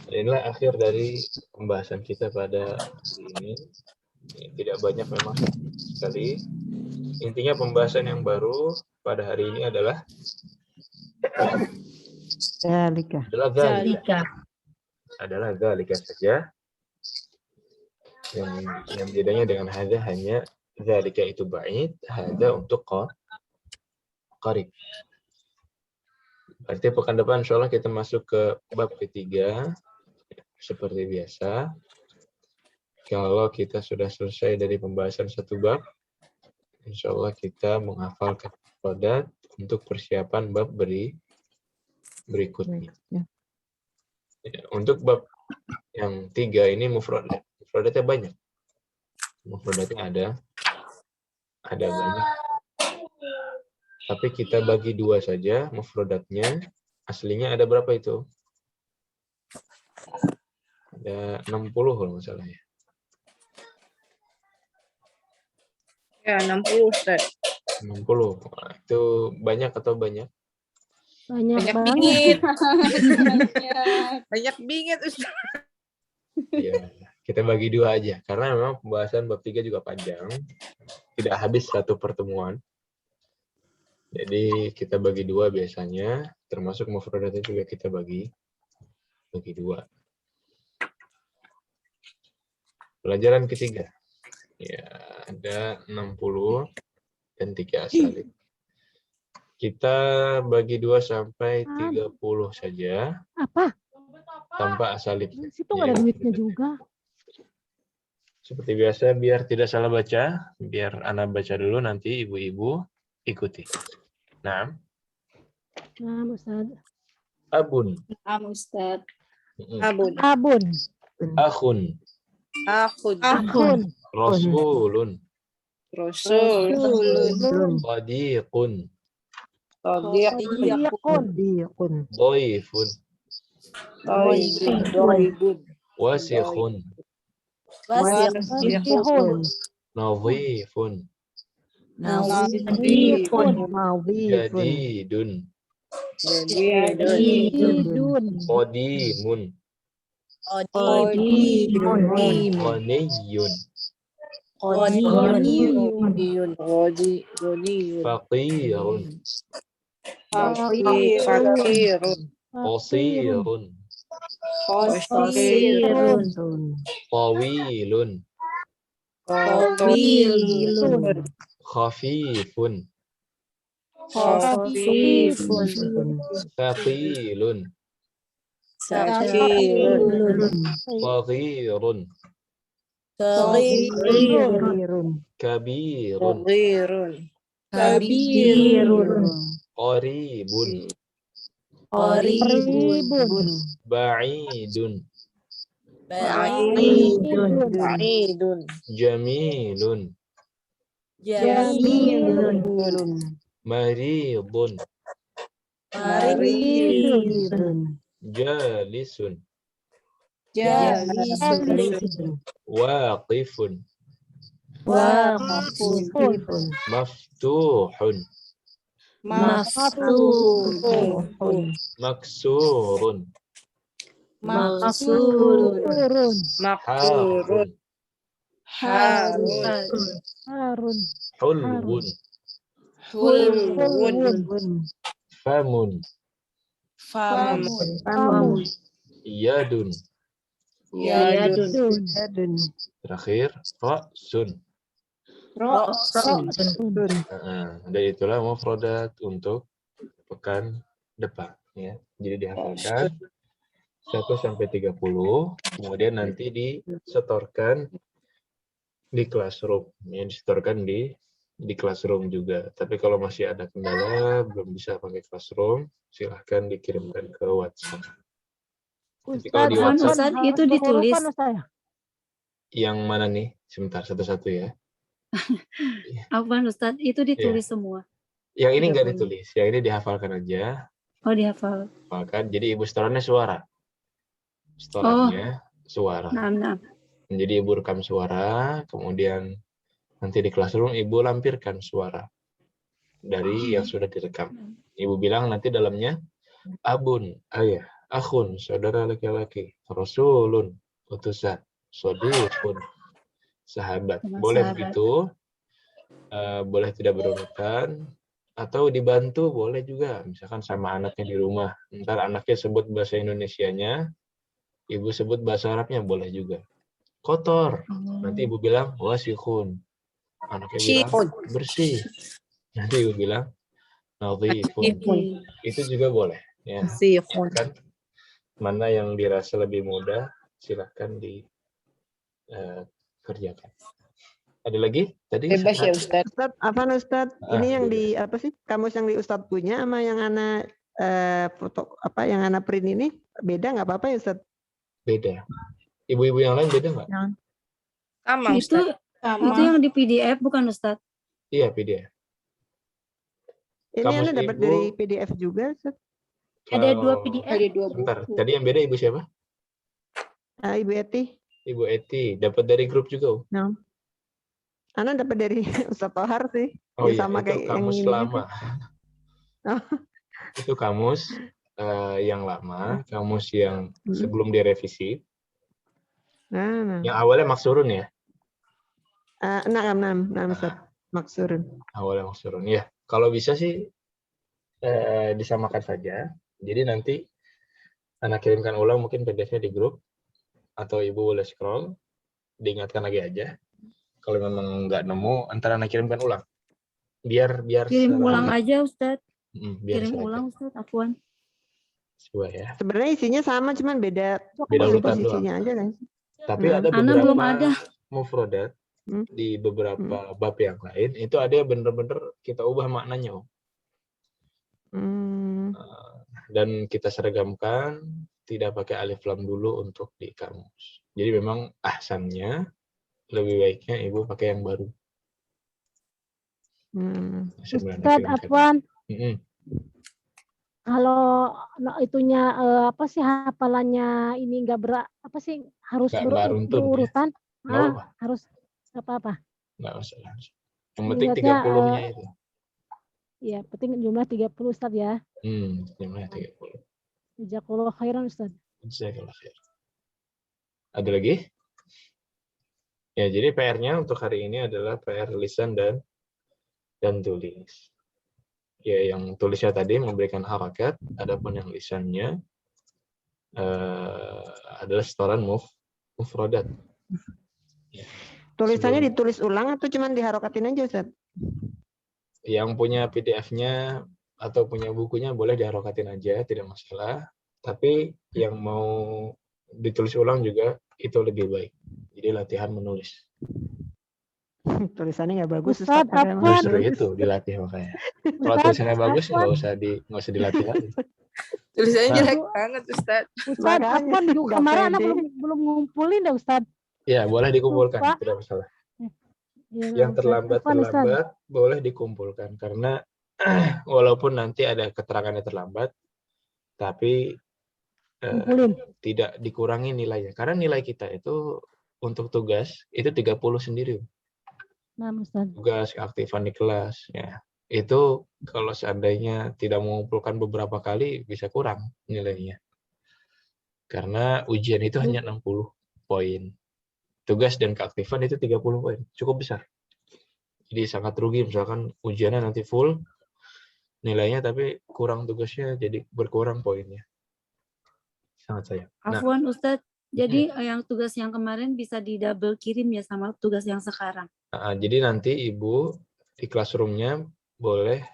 inilah akhir dari pembahasan kita pada hari ini. Tidak banyak memang sekali. Intinya pembahasan yang baru pada hari ini adalah Dzalika. adalah dzalika saja. Yang bedanya dengan hadza hanya dzalika itu ba'id, hadza untuk qarib. Berarti pekan depan insyaallah kita masuk ke bab ketiga seperti biasa. Kalau kita sudah selesai dari pembahasan satu bab, insyaallah kita menghafalkan mufradat untuk persiapan bab berikutnya. Ya. Untuk bab yang 3 ini mufradatnya banyak. Mufradatnya ada banyak. Tapi kita bagi 2 saja mufradatnya. Aslinya ada berapa itu? Ada 60 kalau nggak salah ya. Ya, 60 Ustaz. 60. Wah, itu banyak atau banyak? Banyak Banyak banget. bingit. Banyak bingit Ustaz. Ya, kita bagi 2 aja. Karena memang pembahasan bab 3 juga panjang. Tidak habis satu pertemuan. Jadi kita bagi 2 biasanya. Termasuk mufradatnya juga kita bagi 2. Pelajaran ketiga. Ya, ada 60 dan 3 asalib. Kita bagi 2 sampai 30 saja Apa? tanpa asalib. Di situ nggak ada duitnya juga. Seperti biasa, biar tidak salah baca, biar Ana baca dulu, nanti ibu-ibu ikuti. Nah, Nah, Ustaz. abun, Ustaz. Abun. Abun. akhun, Akhun. rasulun, Rasul. sadiqun, Sadiqun. Diqun. dhaifun, Doibun. wasikhun, Wasihun. nadhifun, Nadhifun. Madhifun. jadidun, Idun. qadimun, Qadimun. ghaniyun, Ghaniyun. faqirun, Fakirun. qasirun, Qasirun. tawilun, Tawilun. khafifun, Khafifun. thaqilun, Thaqilun. saghirun, Saghirun. kabirun, Kabirun. qaribun, Qaribun. ba'idun, Ba'idun. jamilun, Jamilun. maridun, Maridun. jalisun, Jalisun. waqifun, Waqifun. maftuhun, Maftuhun. maksurun, Maksurun. harun, Harun. hulwun, Hulwun. famun, Famun. yadun, Yadun. Yadun. terakhir ra'sun. Ra'sun. Dan itulah mufradat untuk pekan depan ya. Jadi dihafalkan 1 sampai 30, kemudian nanti disetorkan di classroom. Ya, disetorkan di classroom juga. Tapi kalau masih ada kendala belum bisa pakai classroom, silahkan dikirimkan ke WhatsApp. Jadi kalau di WhatsApp Ustaz, itu ditulis. yang mana nih? Sebentar, satu-satu ya. Afwan Ustadz, itu ditulis semua. Yang ini nggak 30. ditulis, yang ini dihafalkan aja. Oh, dihafal. Hafalkan. Jadi ibu setorannya suara. Setorannya suara. Nah. Jadi ibu rekam suara, kemudian nanti di classroom ibu lampirkan suara dari yang sudah direkam. Ibu bilang nanti dalamnya abun, ayah, akhun, saudara laki-laki, rasulun, utusan, sodiqun, sahabat. Boleh Sahabat. begitu, boleh tidak berurutan, atau dibantu boleh juga. Misalkan sama anaknya di rumah, ntar anaknya sebut bahasa Indonesianya, ibu sebut bahasa Arabnya boleh juga. Kotor, nanti ibu bilang wasikhun, anaknya bilang Syifun. bersih, nanti ibu bilang nadhifun. Syifun. Itu juga boleh. Ya, Syifun. kan mana yang dirasa lebih mudah, silahkan dikerjakan. Ada lagi tadi? Bebas ya Ustaz. Ustadz, Afwan Ustadz, ini yang beda. di apa sih? Kamus yang di Ustadz punya sama yang Ana foto apa yang Ana print ini beda nggak apa-apa ya Ustadz? Beda. Ibu-ibu yang lain beda nggak? Sama Itu Ustaz. itu yang di PDF bukan Ustadz? Iya, PDF. Ini Kamus Ana dapat Ibu- dari PDF juga Ustadz. Ada Kalau- 2 PDF. Ada 2 Bentar, buku. tadi yang beda ibu siapa? Ibu Eti, Ibu Eti. Dapat dari grup juga. Ana dapat dari Ustadz Tohar sih. Oh Ya, iya, sama itu kayak yang kamus ini lama. Oh. Itu kamus yang lama, kamus yang sebelum direvisi. Nah. Yang awalnya maksurun ya. Enam Ustadz. Maksurun. Awalnya maksurun. Ya, kalau bisa sih disamakan saja. Jadi nanti anak kirimkan ulang mungkin PDF-nya di grup atau ibu boleh scroll, diingatkan lagi aja. Kalau memang nggak nemu, antara anak kirimkan ulang. Biar Kirim secara- ulang aja Ustadz. biar Kirim seragam. ulang Ustadz, Afwan. Sesuai ya. Sebenarnya isinya sama, cuman beda Beda urutan posisinya aja kan. Tapi Nah, ada Ana beberapa belum ada. mufrodat Hmm. di beberapa bab yang lain itu ada yang bener-bener kita ubah maknanya, Om. Dan kita seragamkan, tidak pakai alif lam dulu untuk di kamus. Jadi memang ahsannya lebih baiknya ibu pakai yang baru. Sebenarnya Ustadz kirimkan. Afwan, Mm-mm. kalau itunya apa sih hafalannya ini nggak apa sih harus Nggak runtun, ya? berurutan? Nggak apa-apa. Harus apa-apa? Nggak masalah. Yang penting Ingatnya, 30-nya itu. Ya, penting jumlah 30 Ustadz ya. Jumlahnya 30. Jazakallahu khairan Ustadz. Jazakallah khair. Ada lagi? Ya, jadi PR-nya untuk hari ini adalah PR lisan dan tulis. Ya, yang tulisnya tadi memberikan harakat, adapun yang lisannya adalah setoran mufradat. Ya. Tulisannya ditulis ulang atau cuman diharokatin aja Ustadz? Yang punya PDF-nya atau punya bukunya boleh diharokatin aja, tidak masalah. Tapi yang mau ditulis ulang juga itu lebih baik. Jadi latihan menulis. Tulisannya nggak bagus Ustadz padahal Afwan. Justru itu dilatih makanya. Kalau Ustadz tulisannya bagus Afwan. nggak usah dilatih lagi. Tulisannya Nah. jelek banget Ustaz. Ustadz Makanya, Afwan minggu nggak kemarin anak pede. belum ngumpulin deh Ustadz. Ya, boleh dikumpulkan, Lupa. tidak masalah. Ya, Yang Ustadz. Afwan, Ustadz. terlambat boleh dikumpulkan karena walaupun nanti ada keterangannya terlambat, tapi Kumpulin. tidak dikurangi nilainya. Karena nilai kita itu untuk tugas itu 30 sendiri. Nah, Ustadz. Tugas keaktifan di kelas ya. Itu kalau seandainya tidak mengumpulkan beberapa kali bisa kurang nilainya. Karena ujian itu hanya 60 poin. Tugas dan keaktifan itu 30 poin. Cukup besar. Jadi sangat rugi misalkan ujiannya nanti full nilainya tapi kurang tugasnya jadi berkurang poinnya. Sangat sayang. Nah, Afwan Ustadz, jadi yang tugas yang kemarin bisa di double kirim ya sama tugas yang sekarang. jadi nanti Ibu di classroom-nya boleh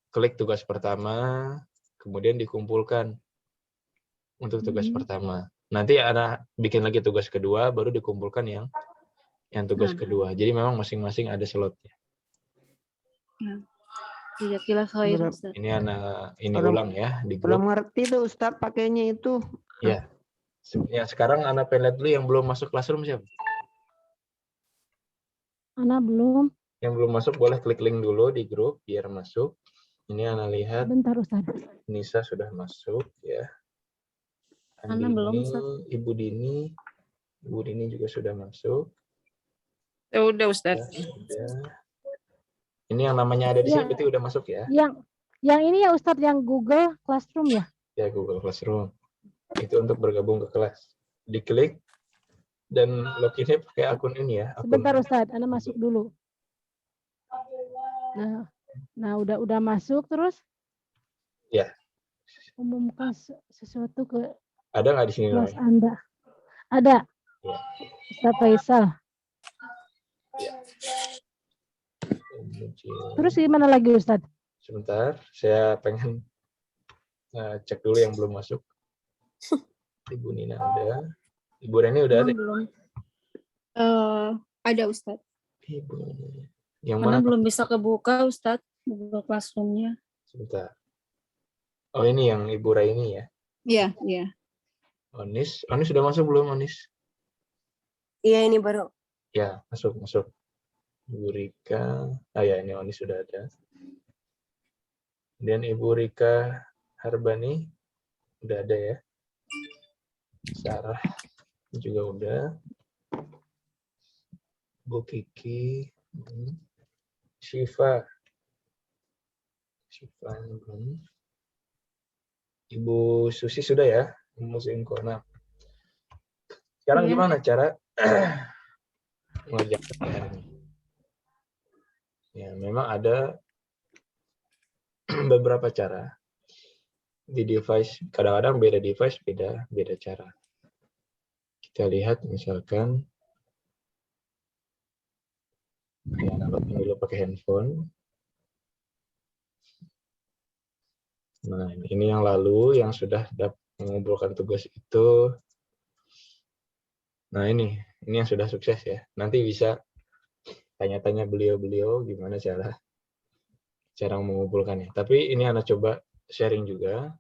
klik tugas pertama, kemudian dikumpulkan untuk tugas pertama. Nanti ada bikin lagi tugas kedua, baru dikumpulkan yang tugas kedua. Jadi memang masing-masing ada slotnya. Jazakallah khair Ustadz. Ini anak ini Belum- ulang ya di Belum grup. ngerti tuh Ustadz pakainya itu. Ya. Ya, sekarang Ana pengen lihat dulu yang belum masuk classroom siapa? Ana belum. Yang belum masuk boleh klik link dulu di grup biar masuk. Ini Ana lihat Sebentar Ustaz. Nisa sudah masuk ya. Ana belum, Andini, Ustaz. Ibu Dini juga sudah masuk. Ya udah Ya, Ustadz. sudah. Ini yang namanya ada di sini Ya. berarti udah masuk ya? Yang ini ya Ustaz yang Google Classroom ya? Ya, Google Classroom. Itu untuk bergabung ke kelas. Diklik dan loginnya pakai akun ini ya. Akun Sebentar Ustaz, Ana masuk dulu. Nah udah masuk terus? Ya. Umumkan sesuatu ke Ada nggak di sini kelas namanya? Anda. Ada. Ya. Ustaz Faisal. Ya. Terus gimana lagi Ustaz? Sebentar, saya pengen cek dulu yang belum masuk. Ibu Nina ada. Ibu Reni udah ada. Belum. Ada Ustadz. Ibu Nina. Yang Ana mana? belum bisa kebuka Ustadz Google Classroom-nya. Sebentar. Oh, ini yang Ibu Raini ya. Iya, iya. Onis sudah masuk belum, Onis? Iya, ini baru. Ya, masuk. Ibu Rika. Ya, ini Onis sudah ada. Dan Ibu Rika Harbani udah ada ya. Sarah juga udah. Bu Kiki. Syifa belum. Ibu Susi sudah ya. Musim Kona. Sekarang Iya. gimana cara ngajak PR ini? Ya, memang ada beberapa cara. Di device, kadang-kadang beda device, beda cara. Kita lihat misalkan, ya, login dulu pakai handphone. Nah, ini yang lalu, yang sudah mengumpulkan tugas itu. Nah, ini yang sudah sukses ya. Nanti bisa tanya-tanya beliau-beliau gimana cara mengumpulkannya. Tapi ini Ana coba sharing juga.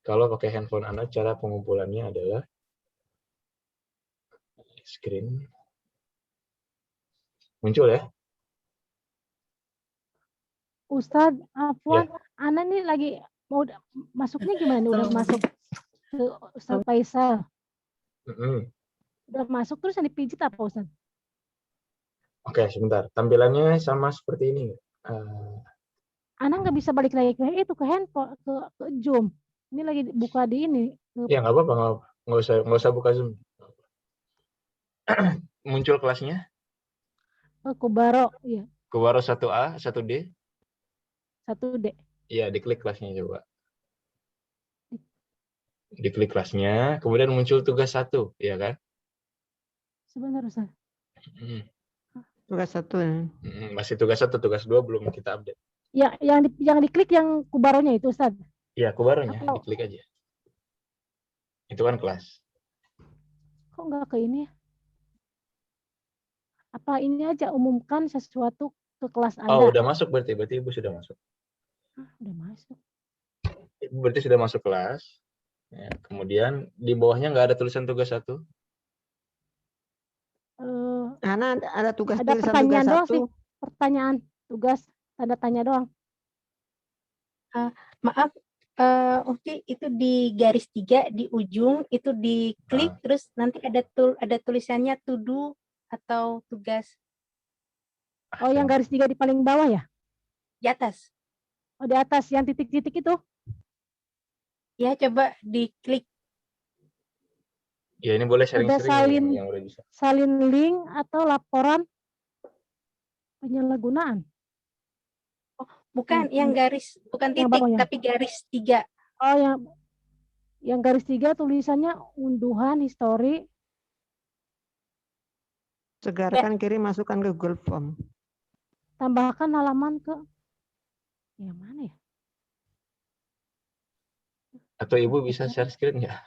Kalau pakai handphone Ana, cara pengumpulannya adalah screen. Muncul ya? Ustadz Afwan, Ana nih lagi mau masuknya gimana nih? Udah masuk ke Ustadz Faisal. Udah masuk terus yang dipijit apa Ustadz? Oke, sebentar. Tampilannya sama seperti ini. Ana nggak bisa balik lagi ke handphone, ke Zoom. Ini lagi buka di ini. Ya, nggak apa-apa. Nggak usah buka Zoom. Muncul kelasnya? Kubaro, iya. Kubaro 1A, 1D. 1D. Iya, diklik kelasnya coba. Diklik kelasnya, kemudian muncul tugas 1, ya kan? Sebentar Ustaz. Tugas 1. Masih tugas 1, tugas 2 belum kita update. Ya, yang diklik yang kubaronya itu Ustaz. Iya, kubaronya Atau- diklik aja. Itu kan kelas. Kok nggak ke ini? Apa ini aja umumkan sesuatu ke kelas Anda? Oh, udah masuk berarti Ibu sudah masuk. Udah masuk. Ibu berarti sudah masuk kelas. Ya, kemudian di bawahnya nggak ada tulisan tugas 1. Ana ada tugas Ada tulisan pertanyaan tugas doang 1. sih. Pertanyaan, tugas, tanda tanya doang. Maaf, Ukti, itu di garis 3 di ujung itu diklik terus nanti ada tulisannya to do atau tugas Oh, yang garis 3 di paling bawah ya? di atas. Oh, di atas yang titik-titik itu? Ya, coba diklik. Ya, ini boleh sharing-sharing yang udah bisa. Salin link atau laporan penyalahgunaan. Bukan yang garis, bukan Yang titik, bawahnya. tapi garis 3. Oh, yang garis 3 tulisannya unduhan histori. Segarkan kirim masukkan ke Google Form. Tambahkan halaman ke yang mana ya? Atau Ibu bisa share screen nggak?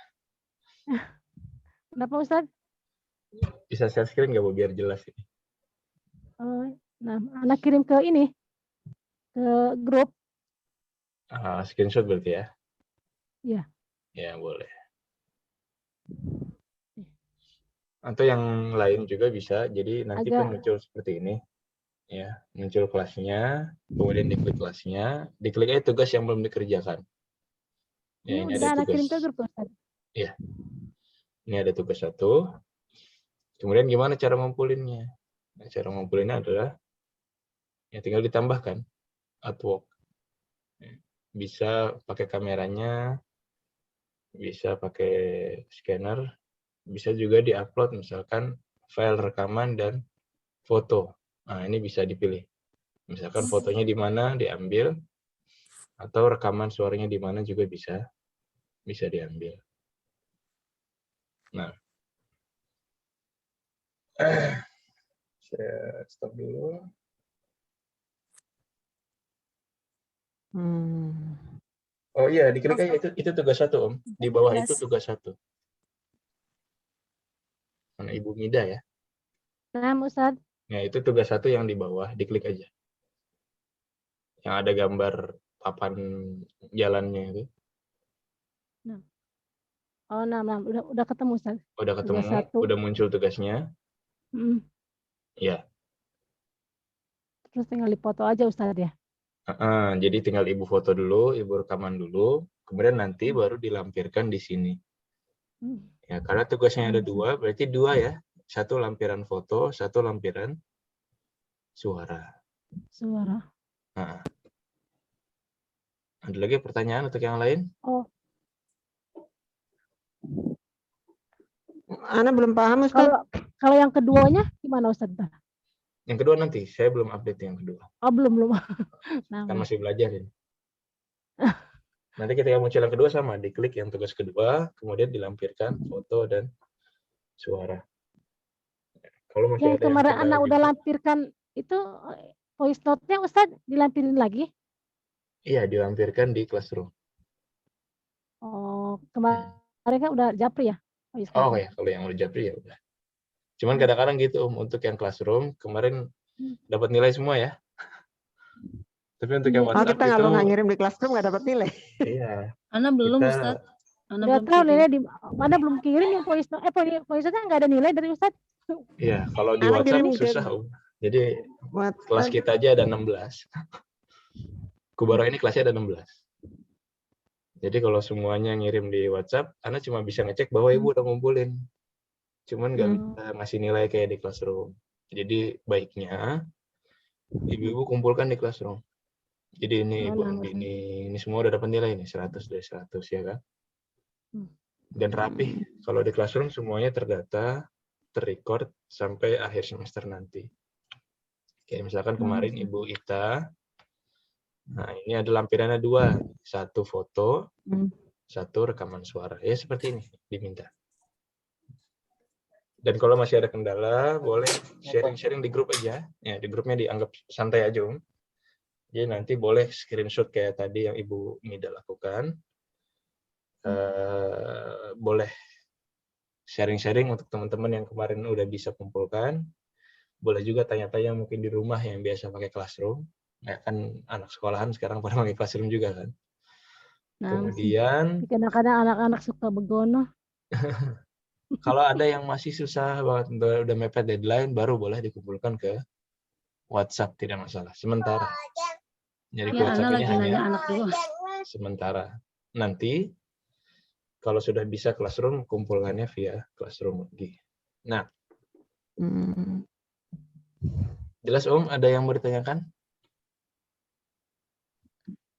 Kenapa Ustaz? Bisa share screen nggak Bu biar jelas ini? Nah, anak kirim ke ini, ke grup. Screenshot berarti ya? Iya. Ya, boleh. Atau yang lain juga bisa. Jadi nanti kan Agak muncul seperti ini. Ya, muncul kelasnya, kemudian diklik kelasnya, diklik aja tugas yang belum dikerjakan. Ya, ini ini udah ada anak tugas. kirim ke grup Ustaz. Ya, ini ada tugas 1. Kemudian gimana cara ngumpulinnya? Nah, cara ngumpulinnya adalah ya tinggal ditambahkan artwork. Bisa pakai kameranya, bisa pakai scanner, bisa juga diupload misalkan file rekaman dan foto. Nah, ini bisa dipilih. Misalkan fotonya di mana diambil, atau rekaman suaranya di mana juga bisa diambil. Nah, saya stop dulu. Oh iya, diklik aja itu tugas 1 Om. Di bawah itu tugas 1. Mana Ibu Mida ya? Nah, Ustaz. Nah, itu tugas 1 yang di bawah, diklik aja. Yang ada gambar papan jalannya itu. Oh, nah, udah ketemu Ustaz. Udah ketemu, Tugas 1. udah muncul tugasnya. Ya. Terus tinggal dipoto aja Ustaz ya. Jadi tinggal Ibu foto dulu, Ibu rekaman dulu, kemudian nanti baru dilampirkan di sini. Ya, karena tugasnya ada 2, berarti 2 ya. 1 lampiran foto, 1 lampiran suara. Nah. Ada lagi pertanyaan untuk yang lain? Oh, Ana belum paham Ustaz. kalau yang keduanya gimana Ustaz? Yang kedua nanti, saya belum update yang kedua. Oh, belum. Nah, Kan masih belajar ini. Nanti ketika muncul yang kedua sama, diklik yang tugas kedua, kemudian dilampirkan foto dan suara. Kalau masih yang ada kemarin kendala anak udah gitu, lampirkan itu voice note-nya Ustaz dilampirin lagi? iya, dilampirkan di Classroom. Oh, kemarin kan udah japri ya? Oh ya, kalau yang udah japri ya udah. Cuman kadang-kadang gitu untuk yang Classroom kemarin dapat nilai semua ya. Tapi untuk yang WhatsApp kita kalau nggak itu ngirim di Classroom nggak dapat nilai. iya. Ana belum Kita- Ustaz. Ana Udah belum tahu kirim. nilai di mana belum kirim yang voice note-nya nggak ada nilai dari Ustaz. Iya, kalau di Anak WhatsApp kirim ke susah, Om. Jadi kelas kita aja ada 16. Kubara ini kelasnya ada 16. Jadi kalau semuanya ngirim di WhatsApp, Anda cuma bisa ngecek bahwa Ibu udah ngumpulin. Cuman nggak bisa ngasih nilai kayak di Classroom. Jadi baiknya Ibu-ibu kumpulkan di Classroom. Jadi ini Ibu Andini, ini semua udah dapat nilai nih, 100 dari 100 ya kan? Dan rapih. Kalau di Classroom semuanya terdata, terrecord sampai akhir semester nanti. Kayak misalkan kemarin Ibu Ita, nah ini ada lampirannya 2, 1 foto, 1 rekaman suara. Ya seperti ini diminta. Dan kalau masih ada kendala, boleh sharing-sharing di grup aja. Ya, di grupnya dianggap santai aja, Om. Jadi nanti boleh screenshot kayak tadi yang Ibu Mida lakukan. Boleh sharing-sharing untuk teman-teman yang kemarin udah bisa kumpulkan. Boleh juga tanya-tanya mungkin di rumah yang biasa pakai Classroom. Ya kan anak sekolahan sekarang pada pakai Classroom juga kan. Kemudian kadang-kadang anak-anak suka begono. kalau ada yang masih susah banget, udah mepet deadline, baru boleh dikumpulkan ke WhatsApp, tidak masalah. Sementara. Jadi Ya, WhatsApp Ana ini lagi hanya nanya anak dulu. sementara. Nanti kalau sudah bisa Classroom, kumpulkannya via Classroom lagi. Nah, jelas Om, ada yang mau ditanyakan?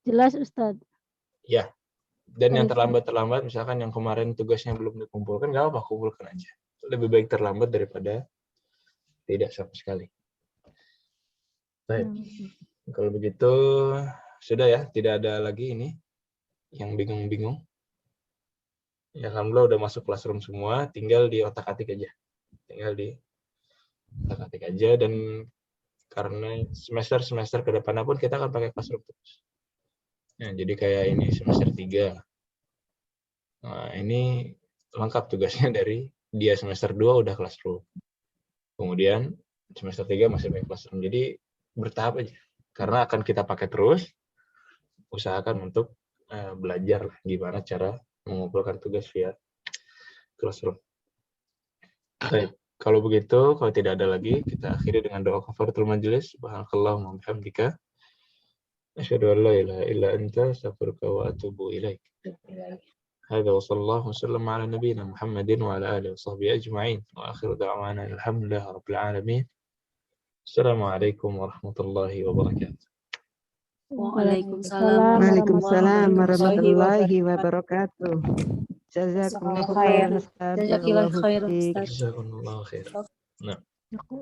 Jelas Ustaz. Ya. Dan yang terlambat, misalkan yang kemarin tugasnya belum dikumpulkan, nggak apa-apa, kumpulkan aja. Lebih baik terlambat daripada tidak sama sekali. Baik. Kalau begitu, sudah ya, tidak ada lagi ini yang bingung-bingung. Ya, alhamdulillah udah masuk Classroom semua, tinggal di otak-atik aja. Tinggal di otak-atik aja, dan karena semester-semester ke depan pun kita akan pakai Classroom terus. Nah, jadi kayak ini semester 3. Nah, ini lengkap tugasnya dari dia semester 2 udah Classroom. Kemudian semester 3 masih pakai Classroom. Jadi bertahap aja. Karena akan kita pakai terus, usahakan untuk belajar gimana cara mengumpulkan tugas via Classroom. Baik. Kalau begitu, kalau tidak ada lagi, kita akhiri dengan doa kafaratul majelis. Subhanakallahumma wa bihamdika. Asyhadu an la ilaha illa anta, astaghfiruka wa atubu ilaik. هذا وصلى الله وسلم على نبينا محمد وعلى آله وصحبه أجمعين وآخر دعوانا الحمد لله رب العالمين. السلام عليكم ورحمة الله وبركاته. Waalaikumsalam Waalaikumsalam warahmatullahi warahmatullahi wabarakatuh. Jazakumullahu Khair. khairan Ustaz. Jazakillah khairan, Barakallahu fiik. Ustaz. جزاكم الله خير. Aku